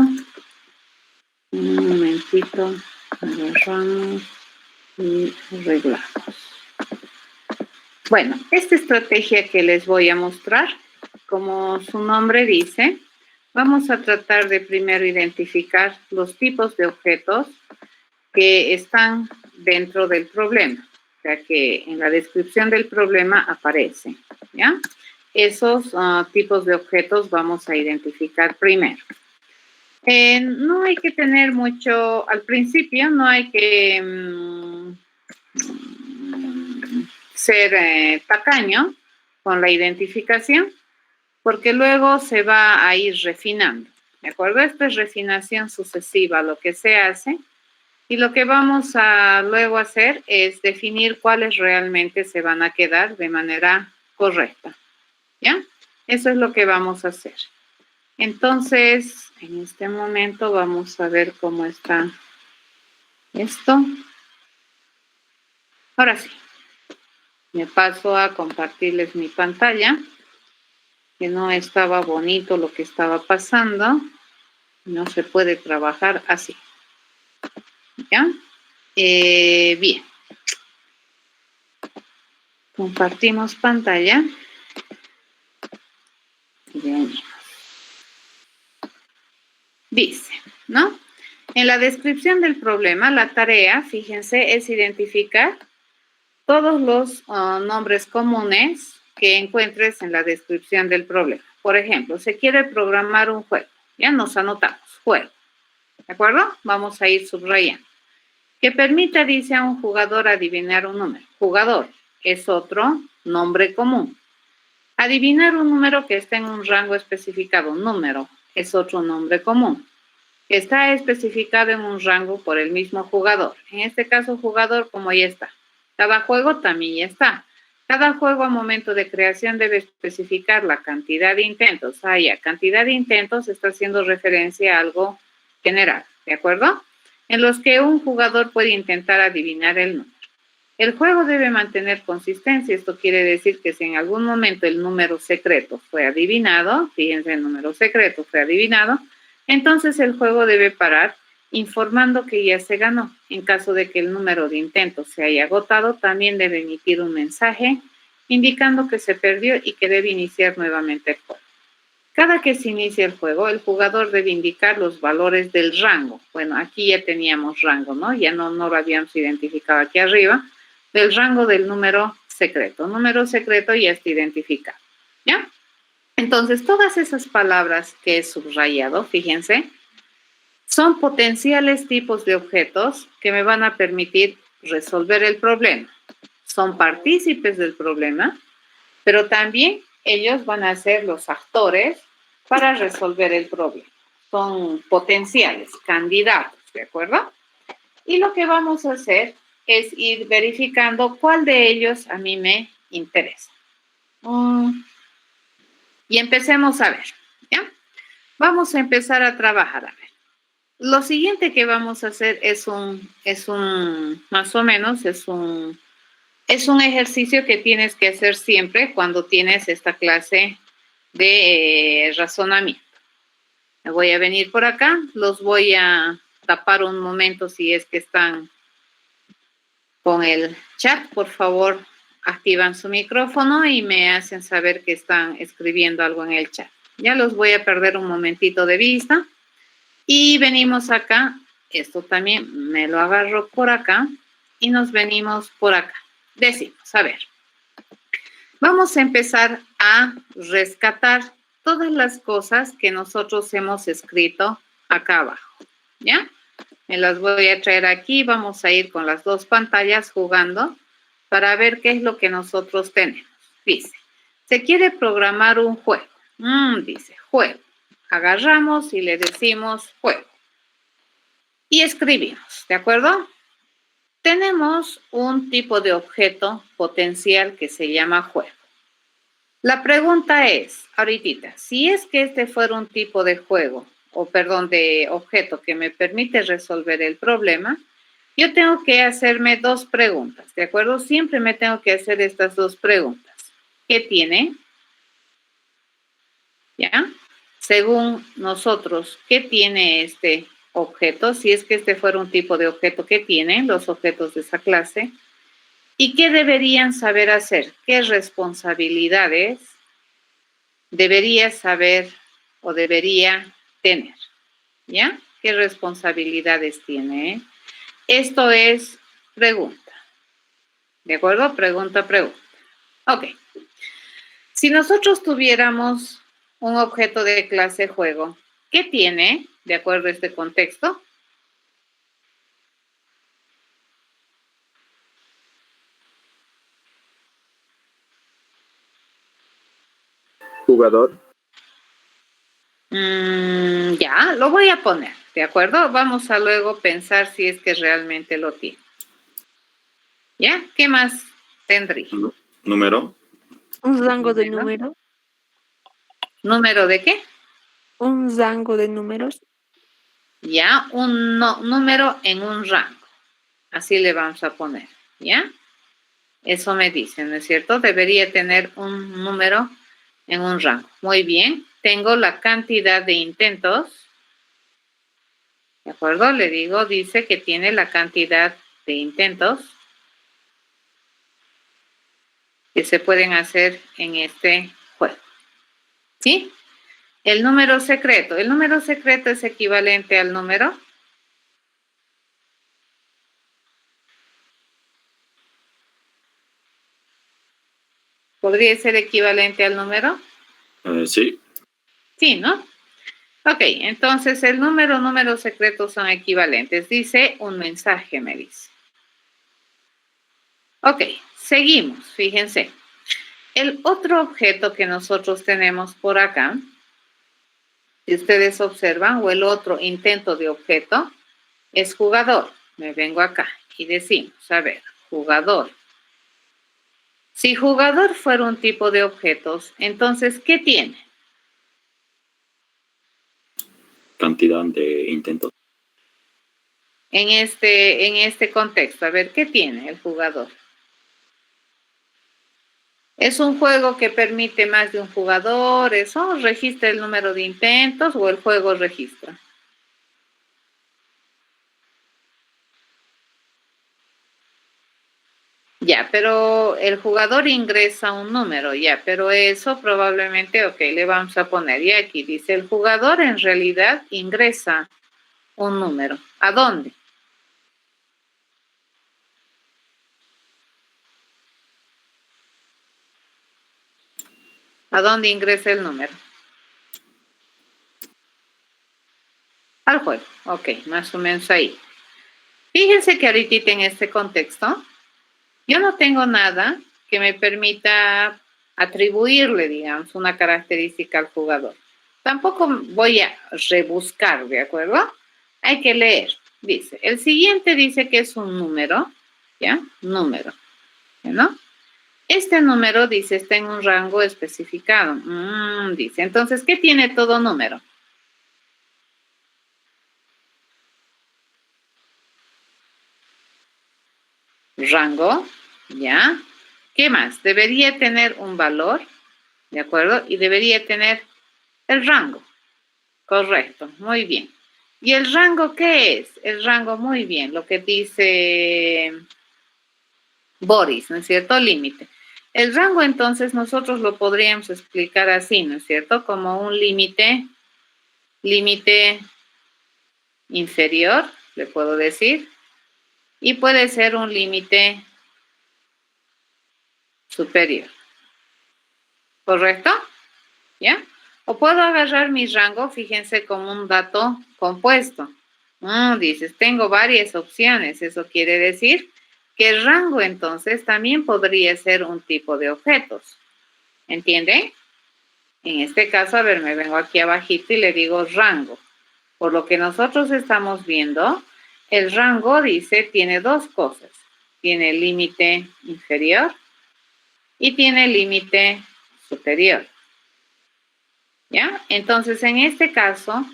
Un momentito, agarramos y arreglamos. Bueno, esta estrategia que les voy a mostrar, como su nombre dice, vamos a tratar de primero identificar los tipos de objetos que están dentro del problema, o sea que en la descripción del problema aparece, ¿ya? Esos tipos de objetos vamos a identificar primero. No hay que tener mucho, al principio no hay que ser tacaño con la identificación, porque luego se va a ir refinando, ¿de acuerdo? Esta es refinación sucesiva, lo que se hace. Y lo que vamos a luego hacer es definir cuáles realmente se van a quedar de manera correcta, ¿ya? Eso es lo que vamos a hacer. Entonces, en este momento vamos a ver cómo está esto. Ahora sí, me paso a compartirles mi pantalla, que no estaba bonito lo que estaba pasando. No se puede trabajar así, ¿ya? Bien. Compartimos pantalla. Bien. Dice, ¿no? En la descripción del problema, la tarea, fíjense, es identificar todos los nombres comunes que encuentres en la descripción del problema. Por ejemplo, se quiere programar un juego. Ya nos anotamos, juego. ¿De acuerdo? Vamos a ir subrayando. Que permita, dice, a un jugador adivinar un número. Jugador es otro nombre común. Adivinar un número que está en un rango especificado. Número es otro nombre común. Está especificado en un rango por el mismo jugador. En este caso, jugador, como ya está. Cada juego también ya está. Cada juego a momento de creación debe especificar la cantidad de intentos. Cantidad de intentos está haciendo referencia a algo general, ¿de acuerdo? En los que un jugador puede intentar adivinar el número. El juego debe mantener consistencia. Esto quiere decir que si en algún momento el número secreto fue adivinado, fíjense, el número secreto fue adivinado, entonces el juego debe parar informando que ya se ganó. En caso de que el número de intentos se haya agotado, también debe emitir un mensaje indicando que se perdió y que debe iniciar nuevamente el juego. Cada que se inicia el juego, el jugador debe indicar los valores del rango. Bueno, aquí ya teníamos rango, ¿no? Ya no lo habíamos identificado aquí arriba. Del rango del número secreto. Número secreto ya está identificado, ¿ya? Entonces, todas esas palabras que he subrayado, fíjense, son potenciales tipos de objetos que me van a permitir resolver el problema. Son partícipes del problema, pero también ellos van a ser los actores para resolver el problema. Son potenciales, candidatos, ¿de acuerdo? Y lo que vamos a hacer es ir verificando cuál de ellos a mí me interesa. Y empecemos a ver, ¿ya? Vamos a empezar a trabajar, a ver. Lo siguiente que vamos a hacer es más o menos, es un ejercicio que tienes que hacer siempre cuando tienes esta clase de razonamiento. Me voy a venir por acá, los voy a tapar un momento si es que están con el chat. Por favor, activan su micrófono y me hacen saber que están escribiendo algo en el chat. Ya los voy a perder un momentito de vista. Y venimos acá, esto también me lo agarro por acá y nos venimos por acá. Decimos, a ver, vamos a empezar a rescatar todas las cosas que nosotros hemos escrito acá abajo, ¿ya? Me las voy a traer aquí, vamos a ir con las dos pantallas jugando para ver qué es lo que nosotros tenemos. Dice, se quiere programar un juego. Dice, juego. Agarramos y le decimos juego. Y escribimos, ¿de acuerdo? Tenemos un tipo de objeto potencial que se llama juego. La pregunta es, ahorita, si es que este fuera un tipo de juego, o perdón, de objeto que me permite resolver el problema, yo tengo que hacerme dos preguntas, ¿de acuerdo? Siempre me tengo que hacer estas dos preguntas. ¿Qué tiene? ¿Ya? Según nosotros, ¿qué tiene este objeto? Si es que este fuera un tipo de objeto, ¿qué tienen los objetos de esa clase? ¿Y qué deberían saber hacer? ¿Qué responsabilidades debería saber o debería tener? ¿Ya? ¿Qué responsabilidades tiene? Esto es pregunta. ¿De acuerdo? Pregunta, pregunta. Ok. Si nosotros tuviéramos un objeto de clase juego, ¿qué tiene, de acuerdo a este contexto? Jugador. Ya, lo voy a poner, ¿de acuerdo? Vamos a luego pensar si es que realmente lo tiene. ¿Ya? ¿Qué más tendría? Número. Un rango de números. ¿Número de qué? Un rango de números. Ya, un número en un rango. Así le vamos a poner, ¿ya? Eso me dice, ¿no es cierto? Debería tener un número en un rango. Muy bien. Tengo la cantidad de intentos. ¿De acuerdo? Le digo, dice que tiene la cantidad de intentos que se pueden hacer en este juego. ¿Sí? El número secreto. ¿El número secreto es equivalente al número? ¿Podría ser equivalente al número? Sí. Sí, ¿no? Ok, entonces el número secreto son equivalentes. Dice un mensaje, me dice. Ok, seguimos, fíjense. El otro objeto que nosotros tenemos por acá, si ustedes observan, o el otro intento de objeto, es jugador. Me vengo acá y decimos, a ver, jugador. Si jugador fuera un tipo de objetos, entonces, ¿qué tiene? Cantidad de intentos. En este contexto, a ver, ¿qué tiene el jugador? ¿Es un juego que permite más de un jugador? ¿Eso registra el número de intentos o el juego registra? Ya, pero el jugador ingresa un número, ya, pero eso probablemente, ok, le vamos a poner, y aquí dice, el jugador en realidad ingresa un número. ¿A dónde? ¿A dónde ingresa el número? Al juego, ok, más o menos ahí. Fíjense que ahorita en este contexto, yo no tengo nada que me permita atribuirle, digamos, una característica al jugador. Tampoco voy a rebuscar, ¿de acuerdo? Hay que leer. Dice, el siguiente dice que es un número, ¿ya? Número, ¿no? Este número, dice, está en un rango especificado. Dice, entonces, ¿qué tiene todo número? Rango, ¿ya? ¿Qué más? Debería tener un valor, ¿de acuerdo? Y debería tener el rango. Correcto, muy bien. ¿Y el rango qué es? El rango, muy bien, lo que dice Boris, ¿no es cierto? Límite. El rango, entonces, nosotros lo podríamos explicar así, ¿no es cierto? Como un límite inferior, le puedo decir, y puede ser un límite superior. ¿Correcto? ¿Ya? O puedo agarrar mi rango, fíjense, como un dato compuesto. Dices, tengo varias opciones. Eso quiere decir que el rango, entonces, también podría ser un tipo de objetos. ¿Entienden? En este caso, a ver, me vengo aquí abajito y le digo rango. Por lo que nosotros estamos viendo, el rango, dice, tiene dos cosas. Tiene límite inferior y tiene límite superior. ¿Ya? Entonces, en este caso,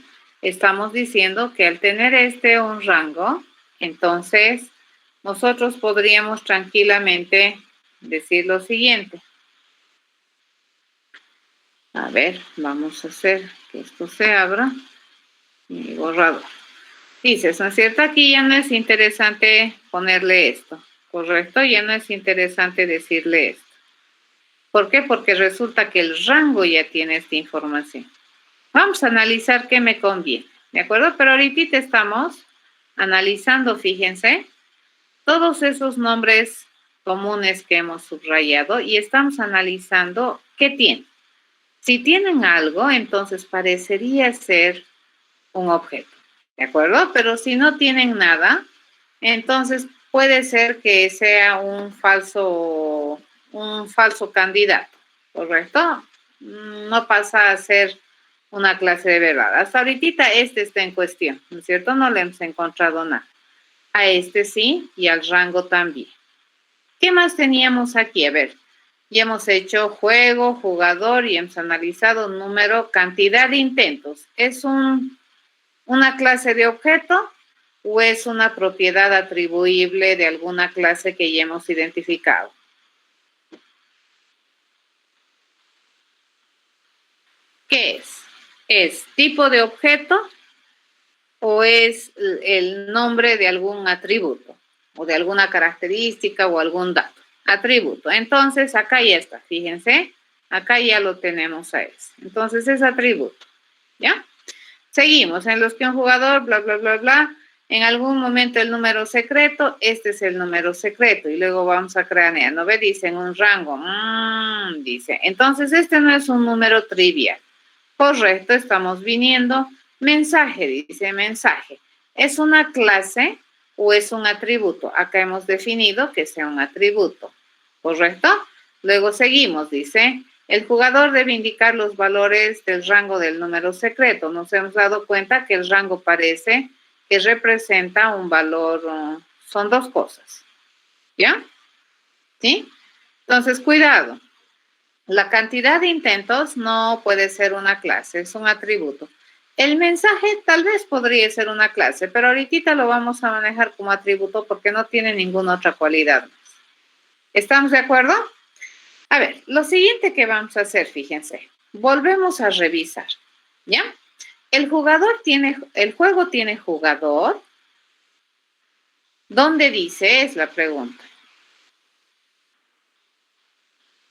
estamos diciendo que al tener un rango, entonces nosotros podríamos tranquilamente decir lo siguiente. A ver, vamos a hacer que esto se abra. Mi borrador. Dices, ¿no es cierto? Aquí ya no es interesante ponerle esto, ¿correcto? Ya no es interesante decirle esto. ¿Por qué? Porque resulta que el rango ya tiene esta información. Vamos a analizar qué me conviene, ¿de acuerdo? Pero ahorita estamos analizando, fíjense, todos esos nombres comunes que hemos subrayado y estamos analizando qué tienen. Si tienen algo, entonces parecería ser un objeto, ¿de acuerdo? Pero si no tienen nada, entonces puede ser que sea un falso candidato, ¿correcto? No pasa a ser una clase de verdad. Hasta ahorita este está en cuestión, ¿no es cierto? No le hemos encontrado nada. A este sí y al rango también. ¿Qué más teníamos aquí? A ver, ya hemos hecho juego, jugador y hemos analizado número, cantidad de intentos. ¿Es una clase de objeto o es una propiedad atribuible de alguna clase que ya hemos identificado? ¿Qué es? ¿Es tipo de objeto o es el nombre de algún atributo o de alguna característica o algún dato? Atributo. Entonces, acá ya está, fíjense, acá ya lo tenemos a ese. Entonces, es atributo, ¿ya? Seguimos, en los que un jugador, bla, bla, bla, bla, en algún momento el número secreto, este es el número secreto, y luego vamos a cranear, ¿no ve? Dice en un rango, dice, entonces este no es un número trivial. Correcto, estamos viniendo. Mensaje, dice mensaje. ¿Es una clase o es un atributo? Acá hemos definido que sea un atributo. ¿Correcto? Luego seguimos, dice, el jugador debe indicar los valores del rango del número secreto. Nos hemos dado cuenta que el rango parece que representa un valor, son dos cosas. ¿Ya? ¿Sí? Entonces, cuidado. La cantidad de intentos no puede ser una clase, es un atributo. El mensaje tal vez podría ser una clase, pero ahorita lo vamos a manejar como atributo porque no tiene ninguna otra cualidad más. ¿Estamos de acuerdo? A ver, lo siguiente que vamos a hacer, fíjense, volvemos a revisar, ¿ya? El juego tiene jugador. ¿Dónde dice? Es la pregunta.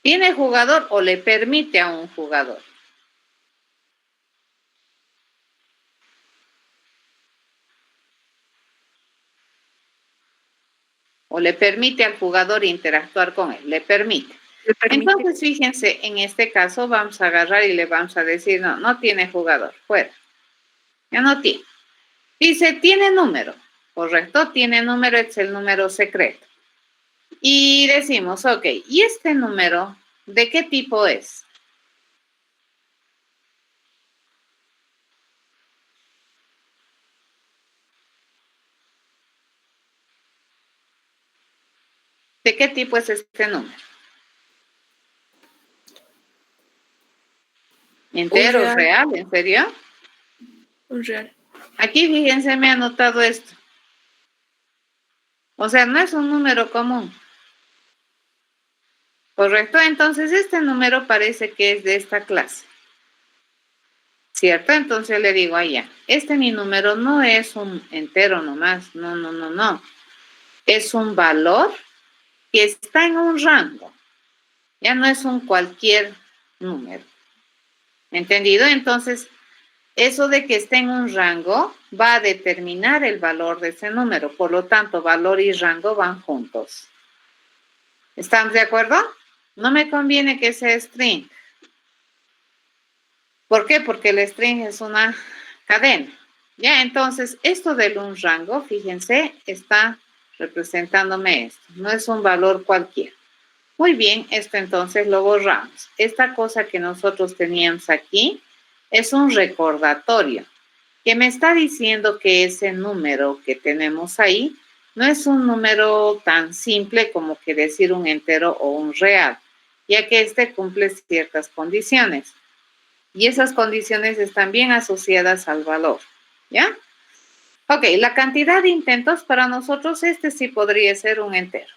¿Tiene jugador o le permite a un jugador? O le permite al jugador interactuar con él, le permite. Entonces, fíjense, en este caso vamos a agarrar y le vamos a decir, no, no tiene jugador, fuera. Ya no tiene. Dice, tiene número, correcto, tiene número, es el número secreto. Y decimos, ok, ¿y este número de qué tipo es? ¿De qué tipo es este número? ¿Entero, real? ¿En serio? Un real. Aquí, fíjense, me he anotado esto. O sea, no es un número común. ¿Correcto? Entonces, este número parece que es de esta clase. ¿Cierto? Entonces le digo allá, mi número no es un entero nomás, no. Es un valor que está en un rango. Ya no es un cualquier número. ¿Entendido? Entonces, eso de que esté en un rango va a determinar el valor de ese número. Por lo tanto, valor y rango van juntos. ¿Estamos de acuerdo? No me conviene que sea string. ¿Por qué? Porque el string es una cadena. Ya, entonces, esto del un rango, fíjense, está representándome esto. No es un valor cualquiera. Muy bien, esto entonces lo borramos. Esta cosa que nosotros teníamos aquí es un recordatorio que me está diciendo que ese número que tenemos ahí no es un número tan simple como que decir un entero o un real. ya que este cumple ciertas condiciones. Y esas condiciones están bien asociadas al valor, ¿ya? Ok, la cantidad de intentos para nosotros, este sí podría ser un entero.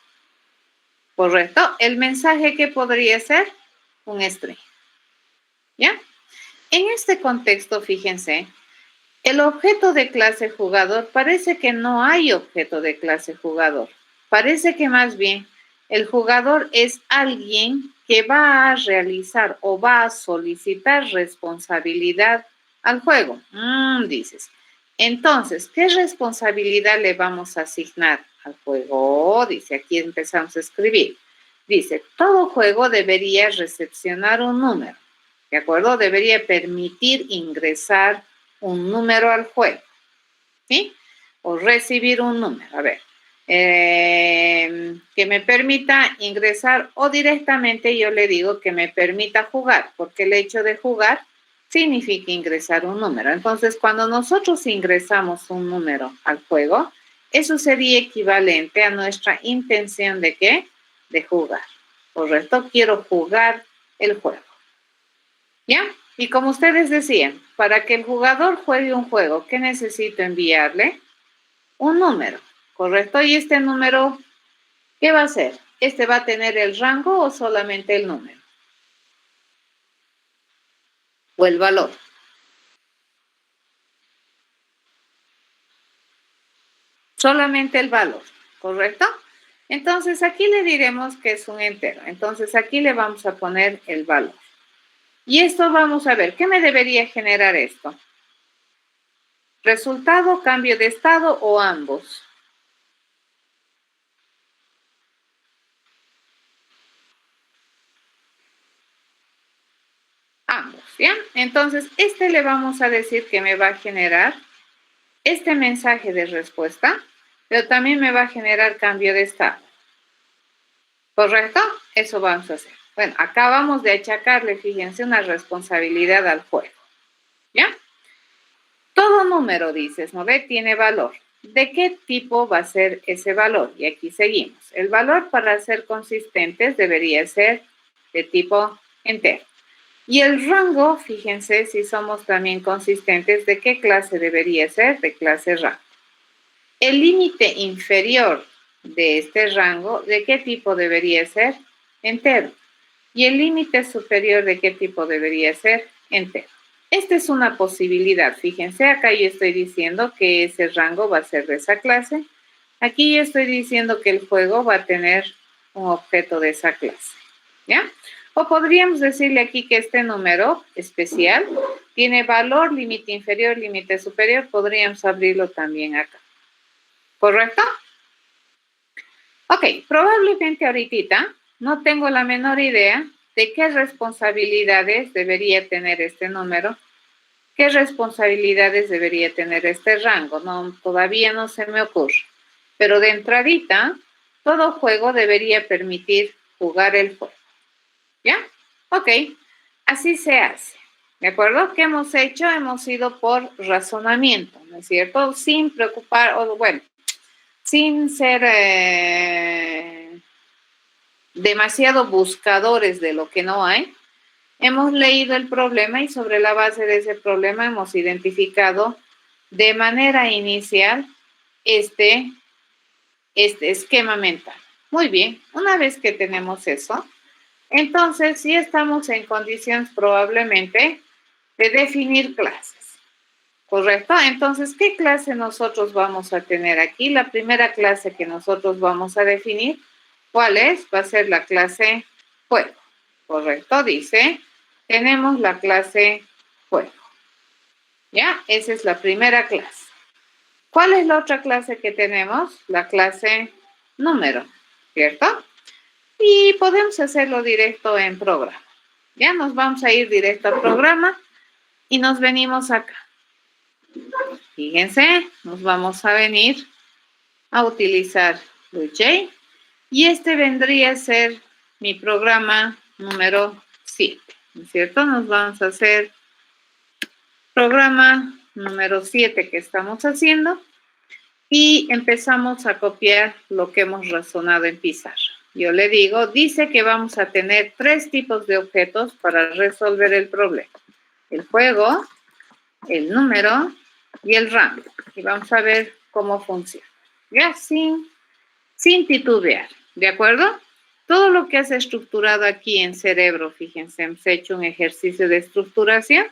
¿Correcto? El mensaje que podría ser un string, ¿ya? En este contexto, fíjense, el objeto de clase jugador parece que no hay objeto de clase jugador. Parece que más bien el jugador es alguien que va a realizar o va a solicitar responsabilidad al juego. Dices. Entonces, ¿qué responsabilidad le vamos a asignar al juego? Dice, aquí empezamos a escribir. Dice, todo juego debería recepcionar un número, ¿de acuerdo? Debería permitir ingresar un número al juego, ¿sí? O recibir un número, a ver, que me permita ingresar o directamente yo le digo que me permita jugar, porque el hecho de jugar significa ingresar un número. Entonces, cuando nosotros ingresamos un número al juego, eso sería equivalente a nuestra intención de ¿qué? De jugar, ¿correcto? Quiero jugar el juego, ¿ya? Y como ustedes decían, para que el jugador juegue un juego, ¿qué necesito enviarle? Un número, ¿correcto? Y este número, ¿qué va a ser? ¿Este va a tener el rango o solamente el número? O el valor. Solamente el valor, ¿correcto? Entonces, aquí le diremos que es un entero. Entonces, aquí le vamos a poner el valor. Y esto vamos a ver, ¿qué me debería generar esto? ¿Resultado, cambio de estado o ambos? Ambos, ¿ya? Entonces, este le vamos a decir que me va a generar este mensaje de respuesta, pero también me va a generar cambio de estado. ¿Correcto? Eso vamos a hacer. Bueno, acabamos de achacarle, fíjense, una responsabilidad al juego, ¿ya? Todo número, dices, ¿no ve? Tiene valor. ¿De qué tipo va a ser ese valor? Y aquí seguimos. El valor, para ser consistentes, debería ser de tipo entero. Y el rango, fíjense si somos también consistentes, ¿de qué clase debería ser? De clase rango. El límite inferior de este rango, ¿de qué tipo debería ser? Entero. Y el límite superior, ¿de qué tipo debería ser? Entero. Esta es una posibilidad. Fíjense, acá yo estoy diciendo que ese rango va a ser de esa clase. Aquí yo estoy diciendo que el juego va a tener un objeto de esa clase, ¿ya? O podríamos decirle aquí que este número especial tiene valor, límite inferior, límite superior. Podríamos abrirlo también acá. ¿Correcto? Ok, probablemente ahorita no tengo la menor idea de qué responsabilidades debería tener este número, qué responsabilidades debería tener este rango. No, todavía no se me ocurre. Pero de entradita, todo juego debería permitir jugar el juego. ¿Ya? Ok, así se hace. ¿De acuerdo? ¿Qué hemos hecho? Hemos ido por razonamiento, ¿no es cierto? Sin preocupar, o bueno, sin ser demasiado buscadores de lo que no hay. Hemos leído el problema y sobre la base de ese problema hemos identificado de manera inicial este esquema mental. Muy bien, una vez que tenemos eso, entonces sí estamos en condiciones probablemente de definir clases, ¿correcto? Entonces, ¿qué clase nosotros vamos a tener aquí? La primera clase que nosotros vamos a definir, ¿cuál es? Va a ser la clase juego, ¿correcto? Dice, tenemos la clase juego, ¿ya? Esa es la primera clase. ¿Cuál es la otra clase que tenemos? La clase número, ¿cierto? Y podemos hacerlo directo en programa. Ya nos vamos a ir directo al programa y nos venimos acá. Fíjense, nos vamos a venir a utilizar Luchey y este vendría a ser mi programa número 7, ¿no es cierto? Nos vamos a hacer programa número 7 que estamos haciendo y empezamos a copiar lo que hemos razonado en pizarra. yo le digo, dice que vamos a tener 3 tipos de objetos para resolver el problema. El juego, el número y el rango. Y vamos a ver cómo funciona. Ya sin titubear, ¿de acuerdo? Todo lo que has estructurado aquí en cerebro, fíjense, hemos hecho un ejercicio de estructuración,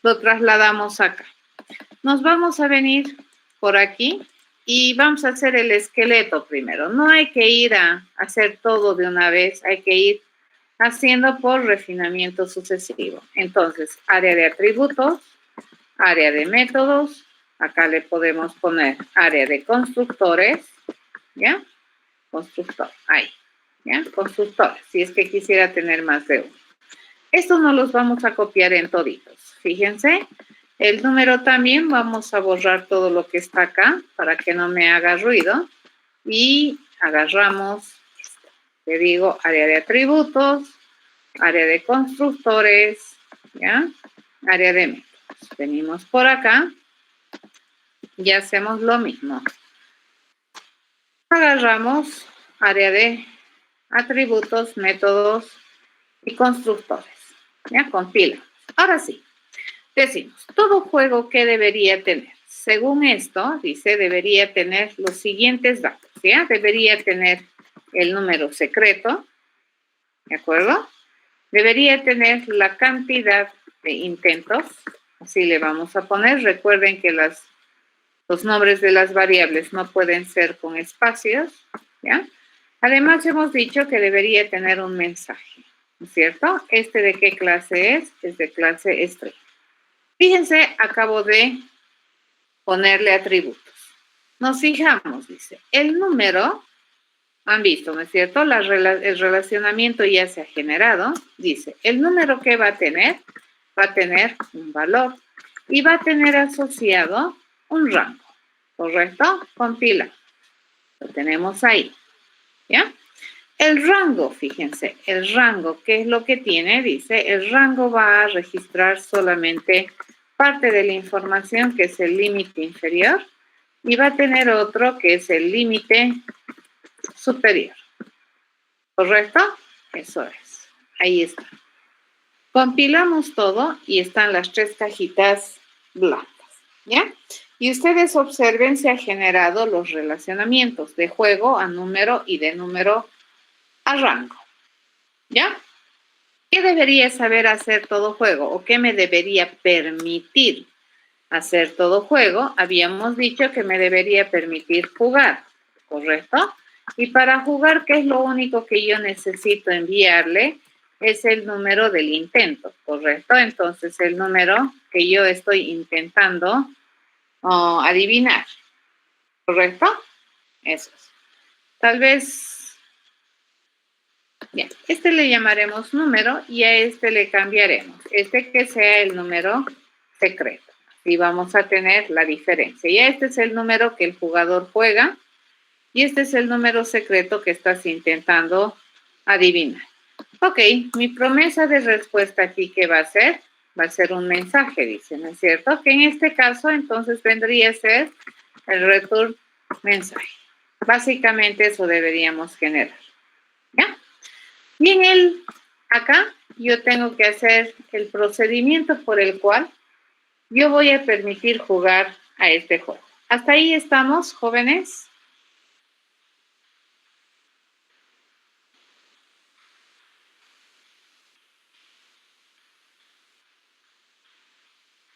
lo trasladamos acá. Nos vamos a venir por aquí y vamos a hacer el esqueleto primero. No hay que ir a hacer todo de una vez, hay que ir haciendo por refinamiento sucesivo. Entonces, área de atributos, área de métodos, acá le podemos poner área de constructores, ¿ya? Constructor, ahí, ¿ya? Constructores, si es que quisiera tener más de uno. Estos no los vamos a copiar en toditos, fíjense. El número también vamos a borrar todo lo que está acá para que no me haga ruido. Y agarramos, le digo, área de atributos, área de constructores, ¿ya? Área de métodos. Venimos por acá y hacemos lo mismo. Agarramos área de atributos, métodos y constructores. ¿Ya? Compila. Ahora sí. Decimos, todo juego que debería tener. Según esto, dice, debería tener los siguientes datos, ¿ya? Debería tener el número secreto, ¿de acuerdo? Debería tener la cantidad de intentos, así le vamos a poner. Recuerden que los nombres de las variables no pueden ser con espacios, ¿ya? Además, hemos dicho que debería tener un mensaje, ¿no es cierto? ¿Este de qué clase es? Es de clase estrella. Fíjense, acabo de ponerle atributos. Nos fijamos, dice, el número, han visto, ¿no es cierto? El relacionamiento ya se ha generado. Dice, el número que va a tener un valor y va a tener asociado un rango, ¿correcto? Compila. Lo tenemos ahí, ¿ya? El rango, fíjense, el rango, ¿qué es lo que tiene? Dice, el rango va a registrar solamente parte de la información que es el límite inferior y va a tener otro que es el límite superior. ¿Correcto? Eso es. Ahí está. Compilamos todo y están las 3 cajitas blancas, ¿ya? Y ustedes observen, se han generado los relacionamientos de juego a número y de número a rango, ¿ya? ¿Qué debería saber hacer todo juego o qué me debería permitir hacer todo juego? Habíamos dicho que me debería permitir jugar, ¿correcto? Y para jugar, ¿qué es lo único que yo necesito enviarle? Es el número del intento, ¿correcto? Entonces, el número que yo estoy intentando adivinar, ¿correcto? Eso es. Tal vez... Bien, este le llamaremos número y a este le cambiaremos. Este que sea el número secreto. Y vamos a tener la diferencia. Y este es el número que el jugador juega. Y este es el número secreto que estás intentando adivinar. Ok, mi promesa de respuesta aquí, ¿qué va a ser? Va a ser un mensaje, dice, ¿no es cierto? Que en este caso, entonces, vendría a ser el return mensaje. Básicamente eso deberíamos generar. ¿Ya? Y acá yo tengo que hacer el procedimiento por el cual yo voy a permitir jugar a este juego. ¿Hasta ahí estamos, jóvenes?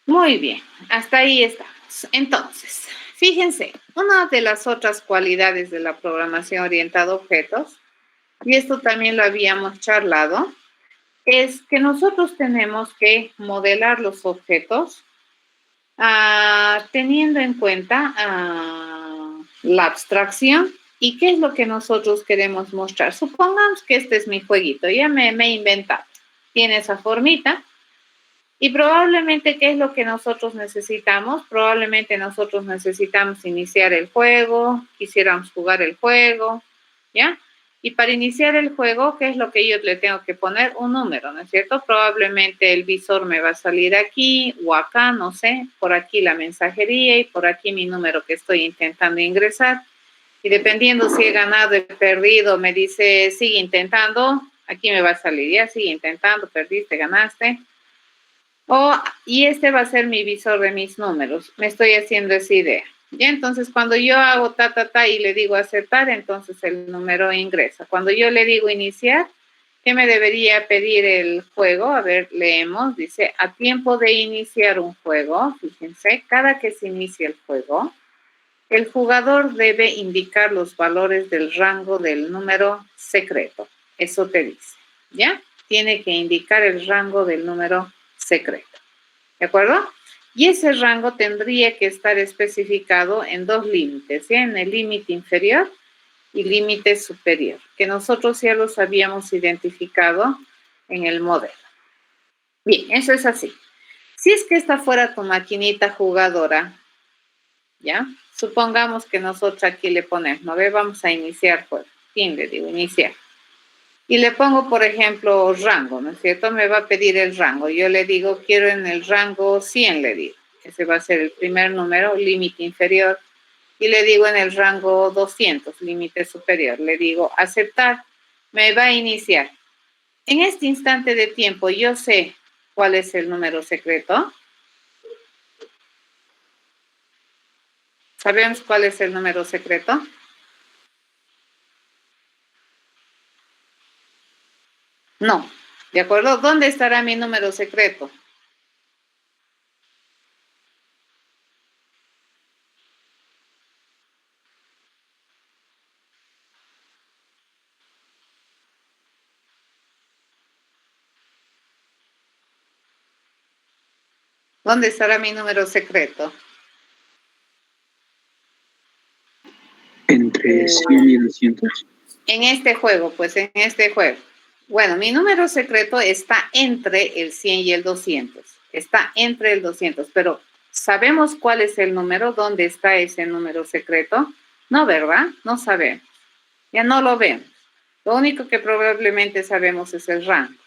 Muy bien, hasta ahí estamos. Entonces, fíjense, una de las otras cualidades de la programación orientada a objetos, y esto también lo habíamos charlado, es que nosotros tenemos que modelar los objetos teniendo en cuenta la abstracción y qué es lo que nosotros queremos mostrar. Supongamos que este es mi jueguito, ya me he inventado. Tiene esa formita y probablemente qué es lo que nosotros necesitamos. Probablemente nosotros necesitamos iniciar el juego, quisiéramos jugar el juego, ¿ya? Y para iniciar el juego, ¿qué es lo que yo le tengo que poner? Un número, ¿no es cierto? Probablemente el visor me va a salir aquí o acá, no sé, por aquí la mensajería y por aquí mi número que estoy intentando ingresar. Y dependiendo si he ganado, he perdido, me dice, sigue intentando, aquí me va a salir, ya sigue intentando, perdiste, ganaste. Y este va a ser mi visor de mis números. Me estoy haciendo esa idea. Ya, entonces cuando yo hago y le digo aceptar, entonces el número ingresa. Cuando yo le digo iniciar, ¿qué me debería pedir el juego? A ver, leemos. Dice, a tiempo de iniciar un juego, fíjense, cada que se inicia el juego, el jugador debe indicar los valores del rango del número secreto. Eso te dice, ¿ya? Tiene que indicar el rango del número secreto. ¿De acuerdo? Y ese rango tendría que estar especificado en dos límites, ¿sí? En el límite inferior y límite superior, que nosotros ya los habíamos identificado en el modelo. Bien, eso es así. Si es que esta fuera tu maquinita jugadora, ¿ya? Supongamos que nosotros aquí le ponemos, ¿no ve? Vamos a iniciar juego. ¿Quién le digo? Iniciar. Y le pongo, por ejemplo, rango, ¿no es cierto? Me va a pedir el rango. Yo le digo, quiero en el rango 100, le digo. Ese va a ser el primer número, límite inferior. Y le digo en el rango 200, límite superior. Le digo, aceptar. Me va a iniciar. En este instante de tiempo, yo sé cuál es el número secreto. ¿Sabemos cuál es el número secreto? No. ¿De acuerdo? ¿Dónde estará mi número secreto? ¿Dónde estará mi número secreto? Entre 100 y 200. En este juego, pues en este juego. Bueno, mi número secreto está entre el 100 y el 200. Está entre el 200, pero ¿sabemos cuál es el número? ¿Dónde está ese número secreto? No, ¿verdad? No sabemos. Ya no lo vemos. Lo único que probablemente sabemos es el rango.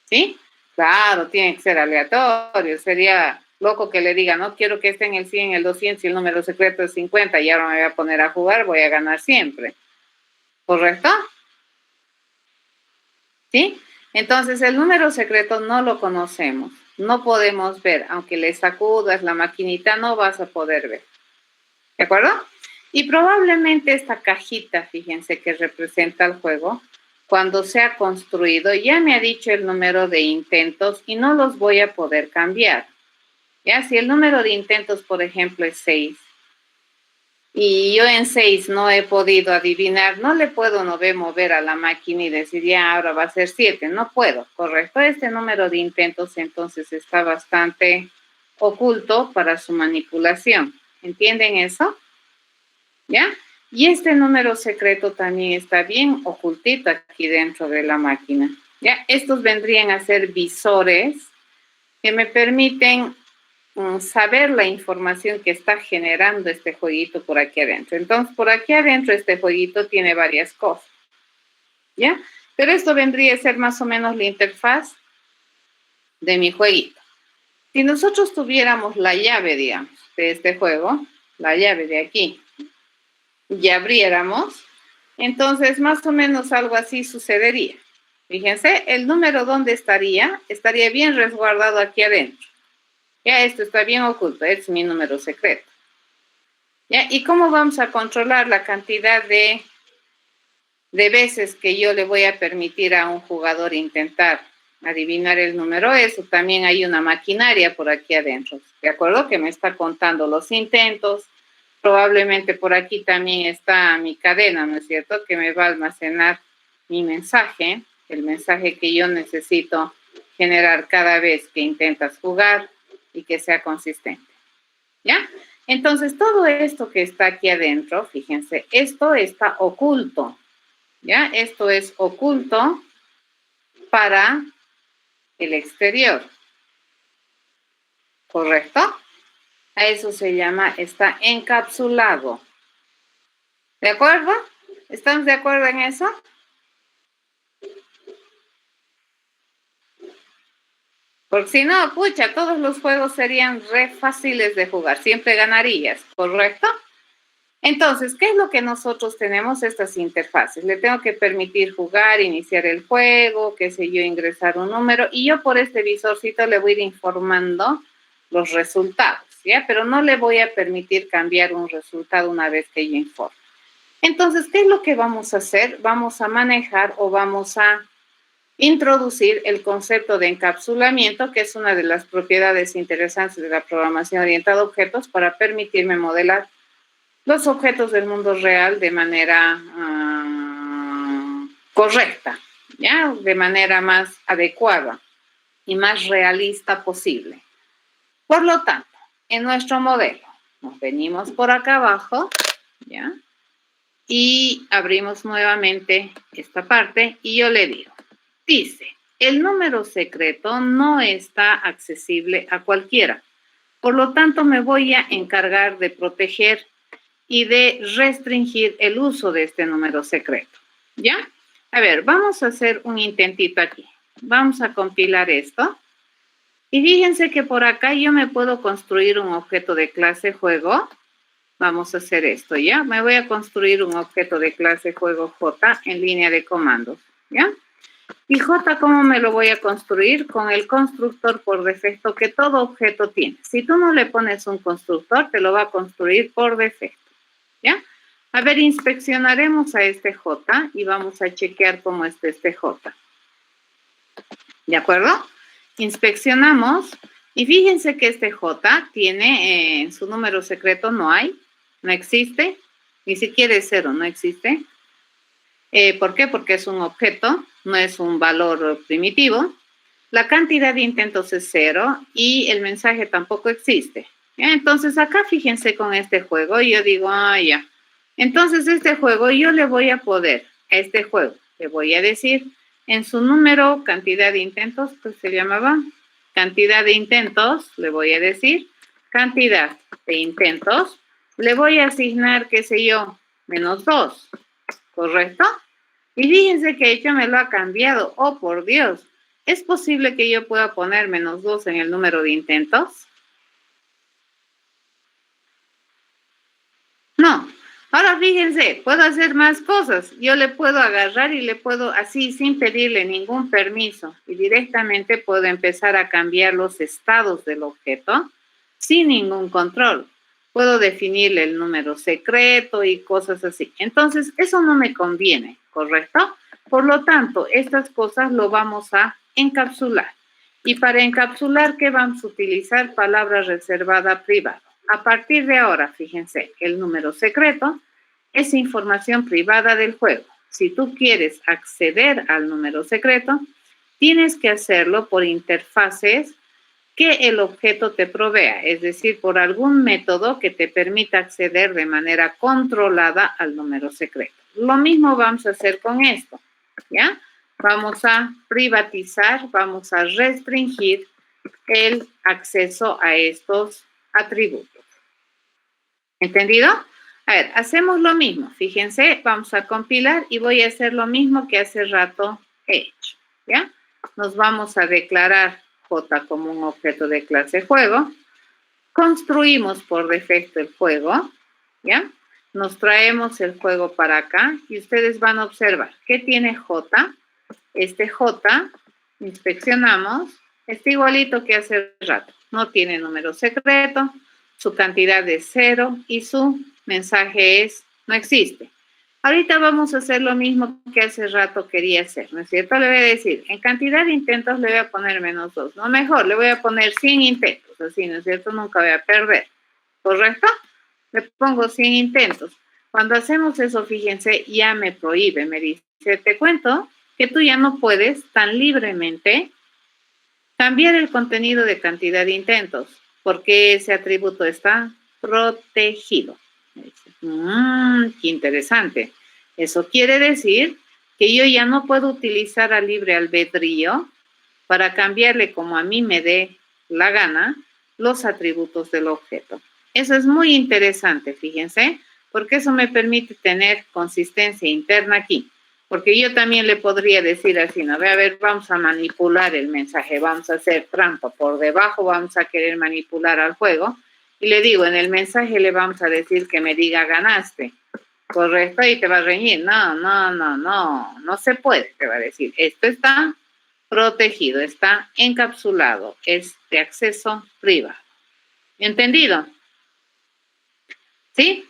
¿Sí? Claro, tiene que ser aleatorio. Sería loco que le diga, no quiero que esté en el 100, en el 200 y el número secreto es 50 y ahora me voy a poner a jugar, voy a ganar siempre. ¿Correcto? ¿Sí? Entonces, el número secreto no lo conocemos. No podemos ver. Aunque le sacudas la maquinita, no vas a poder ver. ¿De acuerdo? Y probablemente esta cajita, fíjense, que representa el juego, cuando sea construido, ya me ha dicho el número de intentos y no los voy a poder cambiar. Ya, si el número de intentos, por ejemplo, es 6, y yo en 6 no he podido adivinar, no le puedo mover a la máquina y decir, ya, ahora va a ser 7. No puedo, ¿correcto? Este número de intentos entonces está bastante oculto para su manipulación. ¿Entienden eso? ¿Ya? Y este número secreto también está bien ocultito aquí dentro de la máquina. ¿Ya? Estos vendrían a ser visores que me permiten saber la información que está generando este jueguito por aquí adentro. Entonces, por aquí adentro este jueguito tiene varias cosas, ¿ya? Pero esto vendría a ser más o menos la interfaz de mi jueguito. Si nosotros tuviéramos la llave, digamos, de este juego, la llave de aquí, y abriéramos, entonces más o menos algo así sucedería. Fíjense, el número ¿dónde estaría? Estaría bien resguardado aquí adentro. Ya esto está bien oculto, es mi número secreto. ¿Ya? ¿Y cómo vamos a controlar la cantidad de veces que yo le voy a permitir a un jugador intentar adivinar el número? Eso también hay una maquinaria por aquí adentro, ¿de acuerdo? Que me está contando los intentos. Probablemente por aquí también está mi cadena, ¿no es cierto? Que me va a almacenar mi mensaje, el mensaje que yo necesito generar cada vez que intentas jugar y que sea consistente, ¿ya? Entonces, todo esto que está aquí adentro, fíjense, esto está oculto, ¿ya? Esto es oculto para el exterior, ¿correcto? A eso se llama, está encapsulado. ¿De acuerdo? ¿Estamos de acuerdo en eso? Porque si no, pucha, todos los juegos serían re fáciles de jugar. Siempre ganarías, ¿correcto? Entonces, ¿qué es lo que nosotros tenemos? Estas interfaces. Le tengo que permitir jugar, iniciar el juego, qué sé yo, ingresar un número, y yo por este visorcito le voy a ir informando los resultados, ¿ya? Pero no le voy a permitir cambiar un resultado una vez que yo informe. Entonces, ¿qué es lo que vamos a hacer? Vamos a manejar o vamos a introducir el concepto de encapsulamiento, que es una de las propiedades interesantes de la programación orientada a objetos para permitirme modelar los objetos del mundo real de manera correcta, ¿ya? De manera más adecuada y más realista posible. Por lo tanto, en nuestro modelo, nos venimos por acá abajo, ¿ya? Y abrimos nuevamente esta parte y yo le digo, dice, el número secreto no está accesible a cualquiera. Por lo tanto, me voy a encargar de proteger y de restringir el uso de este número secreto, ¿ya? A ver, vamos a hacer un intentito aquí. Vamos a compilar esto. Y fíjense que por acá yo me puedo construir un objeto de clase juego. Vamos a hacer esto, ¿ya? Me voy a construir un objeto de clase juego J en línea de comandos, ¿ya? Y J, ¿cómo me lo voy a construir? Con el constructor por defecto que todo objeto tiene. Si tú no le pones un constructor, te lo va a construir por defecto, ¿ya? A ver, inspeccionaremos a este J y vamos a chequear cómo está este J. ¿De acuerdo? Inspeccionamos y fíjense que este J tiene su número secreto, no hay, no existe, ni siquiera es 0, no existe. ¿Por qué? Porque es un objeto, no es un valor primitivo. La cantidad de intentos es 0 y el mensaje tampoco existe. ¿Ya? Entonces acá fíjense con este juego, yo digo, ya. Entonces este juego yo le voy a poder, a este juego, le voy a decir en su número, cantidad de intentos, pues se llamaba cantidad de intentos, le voy a decir cantidad de intentos, le voy a asignar, qué sé yo, -2, ¿correcto? Y fíjense que hecho me lo ha cambiado. Oh, por Dios. ¿Es posible que yo pueda poner -2 en el número de intentos? No. Ahora fíjense, puedo hacer más cosas. Yo le puedo agarrar y le puedo, así, sin pedirle ningún permiso, y directamente puedo empezar a cambiar los estados del objeto sin ningún control. Puedo definirle el número secreto y cosas así. Entonces, eso no me conviene, ¿correcto? Por lo tanto, estas cosas lo vamos a encapsular. Y para encapsular, ¿qué vamos a utilizar? Palabra reservada privada. A partir de ahora, fíjense, el número secreto es información privada del juego. Si tú quieres acceder al número secreto, tienes que hacerlo por interfaces que el objeto te provea, es decir, por algún método que te permita acceder de manera controlada al número secreto. Lo mismo vamos a hacer con esto, ¿ya? Vamos a privatizar, vamos a restringir el acceso a estos atributos. ¿Entendido? A ver, hacemos lo mismo. Fíjense, vamos a compilar y voy a hacer lo mismo que hace rato he hecho, ¿ya? Nos vamos a declarar J como un objeto de clase juego. Construimos por defecto el juego, ¿ya? Nos traemos el juego para acá y ustedes van a observar ¿qué tiene J? Este J, inspeccionamos, está igualito que hace rato. No tiene número secreto, su cantidad es 0 y su mensaje es no existe. Ahorita vamos a hacer lo mismo que hace rato quería hacer, ¿no es cierto? Le voy a decir, en cantidad de intentos le voy a poner -2. No, mejor, le voy a poner 100 intentos, así, ¿no es cierto? Nunca voy a perder, ¿correcto? Le pongo 100 intentos. Cuando hacemos eso, fíjense, ya me prohíbe, me dice, te cuento que tú ya no puedes tan libremente cambiar el contenido de cantidad de intentos, porque ese atributo está protegido. Qué interesante. Eso quiere decir que yo ya no puedo utilizar a libre albedrío para cambiarle como a mí me dé la gana los atributos del objeto. Eso es muy interesante, fíjense, porque eso me permite tener consistencia interna aquí. Porque yo también le podría decir así, ¿no? A ver, vamos a manipular el mensaje, vamos a hacer trampa por debajo, vamos a querer manipular al juego. y le digo, en el mensaje le vamos a decir que me diga ganaste, correcto, y te va a reñir. No se puede, te va a decir. Esto está protegido, está encapsulado, es de acceso privado. ¿Entendido? ¿Sí?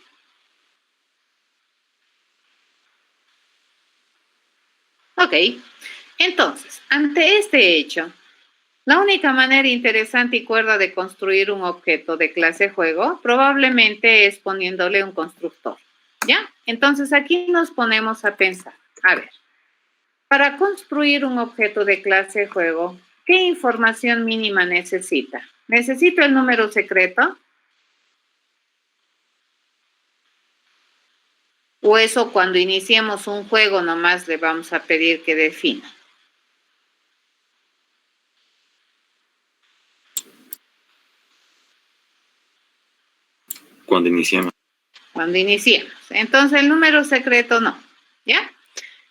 Ok. Entonces, ante este hecho, la única manera interesante y cuerda de construir un objeto de clase juego probablemente es poniéndole un constructor, ¿ya? Entonces aquí nos ponemos a pensar, a ver, para construir un objeto de clase juego, ¿qué información mínima necesita? ¿Necesito el número secreto? ¿O eso cuando iniciemos un juego nomás le vamos a pedir que defina? Cuando iniciamos. Cuando iniciemos. Entonces el número secreto no, ¿ya?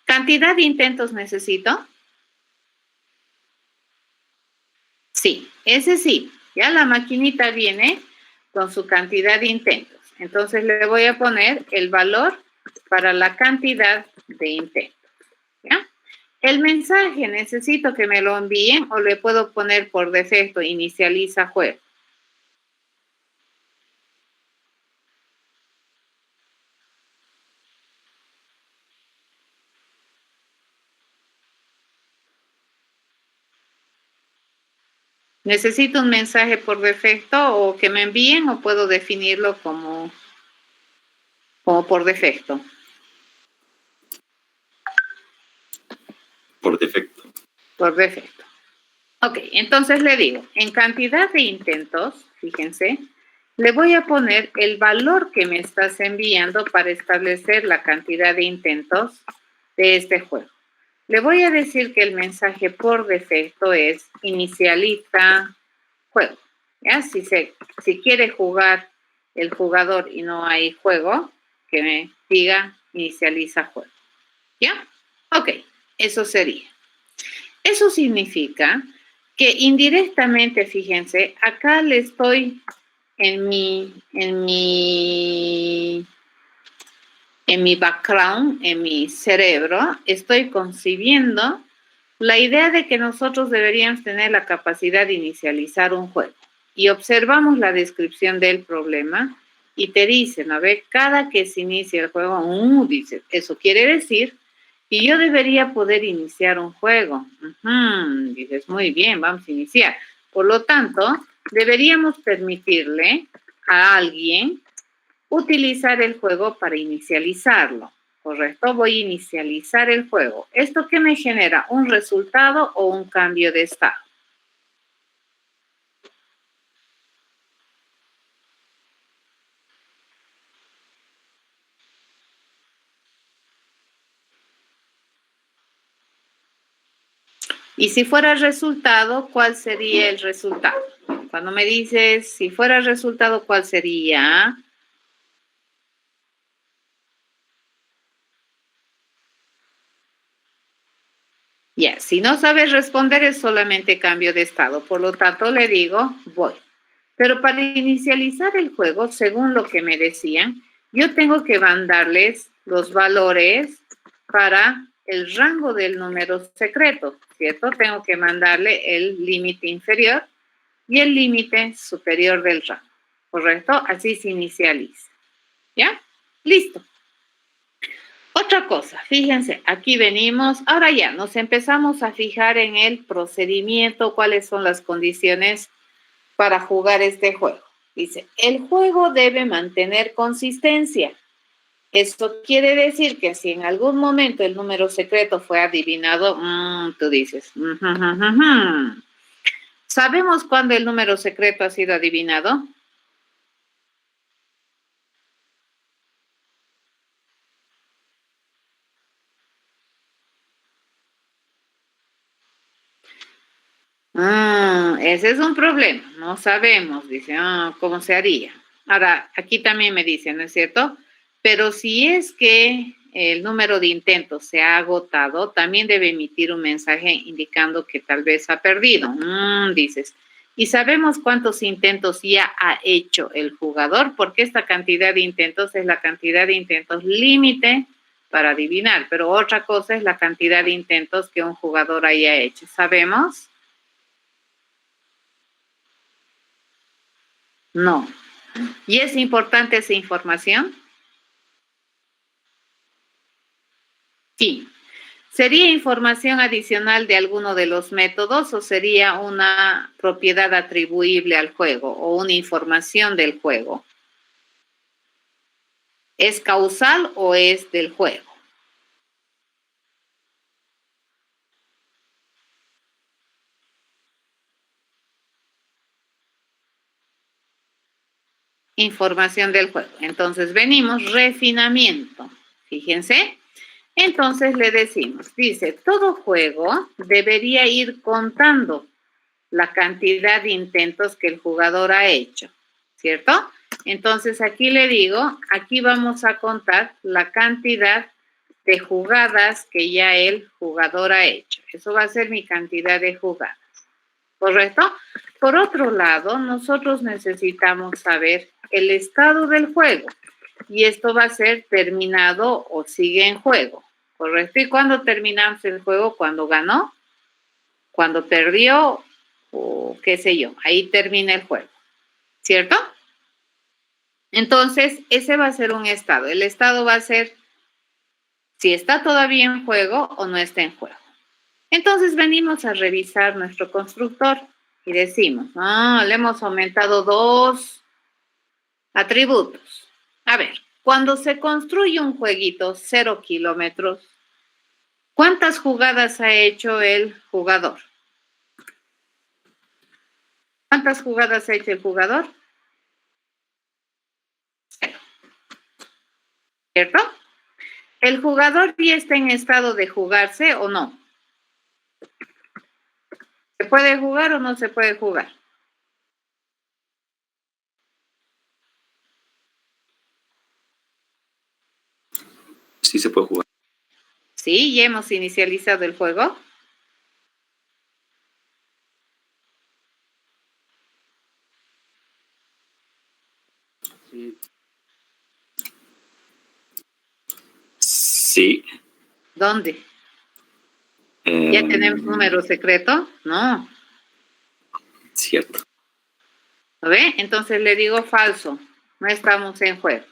¿Cantidad de intentos necesito? Sí, ese sí. Ya la maquinita viene con su cantidad de intentos. Entonces le voy a poner el valor para la cantidad de intentos, ¿ya? El mensaje necesito que me lo envíen o le puedo poner por defecto inicializa juego. ¿Necesito un mensaje por defecto o que me envíen o puedo definirlo como por defecto? Por defecto. Por defecto. Ok, entonces le digo, en cantidad de intentos, fíjense, le voy a poner el valor que me estás enviando para establecer la cantidad de intentos de este juego. Le voy a decir que el mensaje por defecto es inicializa juego. ¿Ya? Si quiere jugar el jugador y no hay juego, que me diga inicializa juego. ¿Ya? Ok, eso sería. Eso significa que indirectamente, fíjense, acá le estoy en mi background, en mi cerebro, estoy concibiendo la idea de que nosotros deberíamos tener la capacidad de inicializar un juego. Y observamos la descripción del problema y te dicen, a ver, cada que se inicia el juego, dice, eso quiere decir que yo debería poder iniciar un juego. Dices, muy bien, vamos a iniciar. Por lo tanto, deberíamos permitirle a alguien utilizar el juego para inicializarlo. ¿Correcto? Voy a inicializar el juego. ¿Esto qué me genera? ¿Un resultado o un cambio de estado? Y si fuera resultado, ¿cuál sería el resultado? Cuando me dices, si fuera resultado, ¿cuál sería? Ya, si no sabes responder es solamente cambio de estado. Por lo tanto, le digo, voy. Pero para inicializar el juego, según lo que me decían, yo tengo que mandarles los valores para el rango del número secreto, ¿cierto? Tengo que mandarle el límite inferior y el límite superior del rango, ¿correcto? Así se inicializa. ¿Ya? Listo. Otra cosa, fíjense, aquí venimos, ahora ya nos empezamos a fijar en el procedimiento, cuáles son las condiciones para jugar este juego. Dice, el juego debe mantener consistencia. Esto quiere decir que si en algún momento el número secreto fue adivinado, tú dices, ¿sabemos cuándo el número secreto ha sido adivinado? Ese es un problema, no sabemos, dice, ¿cómo se haría? Ahora, aquí también me dicen, ¿no es cierto? Pero si es que el número de intentos se ha agotado, también debe emitir un mensaje indicando que tal vez ha perdido, dices. Y sabemos cuántos intentos ya ha hecho el jugador, porque esta cantidad de intentos es la cantidad de intentos límite para adivinar, pero otra cosa es la cantidad de intentos que un jugador haya hecho. ¿Sabemos? No. ¿Y es importante esa información? Sí. ¿Sería información adicional de alguno de los métodos o sería una propiedad atribuible al juego o una información del juego? ¿Es causal o es del juego? Información del juego. Entonces venimos, refinamiento. Fíjense. Entonces le decimos, dice, todo juego debería ir contando la cantidad de intentos que el jugador ha hecho, ¿cierto? Entonces aquí le digo, aquí vamos a contar la cantidad de jugadas que ya el jugador ha hecho. Eso va a ser mi cantidad de jugadas, ¿correcto? Por otro lado, nosotros necesitamos saber el estado del juego. Y esto va a ser terminado o sigue en juego, ¿correcto? ¿Y cuándo terminamos el juego? ¿Cuando ganó? ¿Cuando perdió? O qué sé yo, ahí termina el juego, ¿cierto? Entonces, ese va a ser un estado. El estado va a ser si está todavía en juego o no está en juego. Entonces, venimos a revisar nuestro constructor y decimos, le hemos aumentado 2 atributos. A ver, cuando se construye un jueguito 0 kilómetros, ¿cuántas jugadas ha hecho el jugador? ¿Cuántas jugadas ha hecho el jugador? 0. ¿Cierto? ¿El jugador ya está en estado de jugarse o no? ¿Se puede jugar o no se puede jugar? Sí se puede jugar. Sí, ya hemos inicializado el juego. Sí. ¿Dónde? ¿Ya tenemos número secreto? No. Cierto. ¿Lo ve? Entonces le digo falso. No estamos en juego.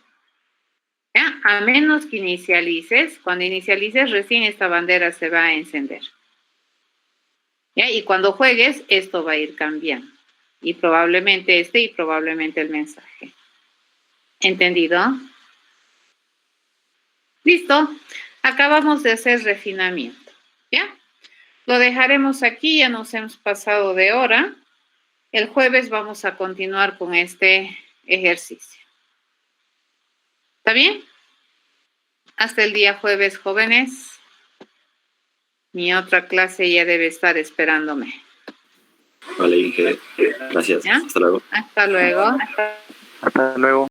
¿Ya? A menos que inicialices. Cuando inicialices, recién esta bandera se va a encender. ¿Ya? Y cuando juegues, esto va a ir cambiando. Y probablemente y probablemente el mensaje. ¿Entendido? Listo. Acabamos de hacer refinamiento. ¿Ya? Lo dejaremos aquí. Ya nos hemos pasado de hora. El jueves vamos a continuar con este ejercicio. ¿Está bien? Hasta el día jueves, jóvenes. Mi otra clase ya debe estar esperándome. Vale, Inge. Gracias. ¿Ya? Hasta luego. Hasta luego. Hasta luego.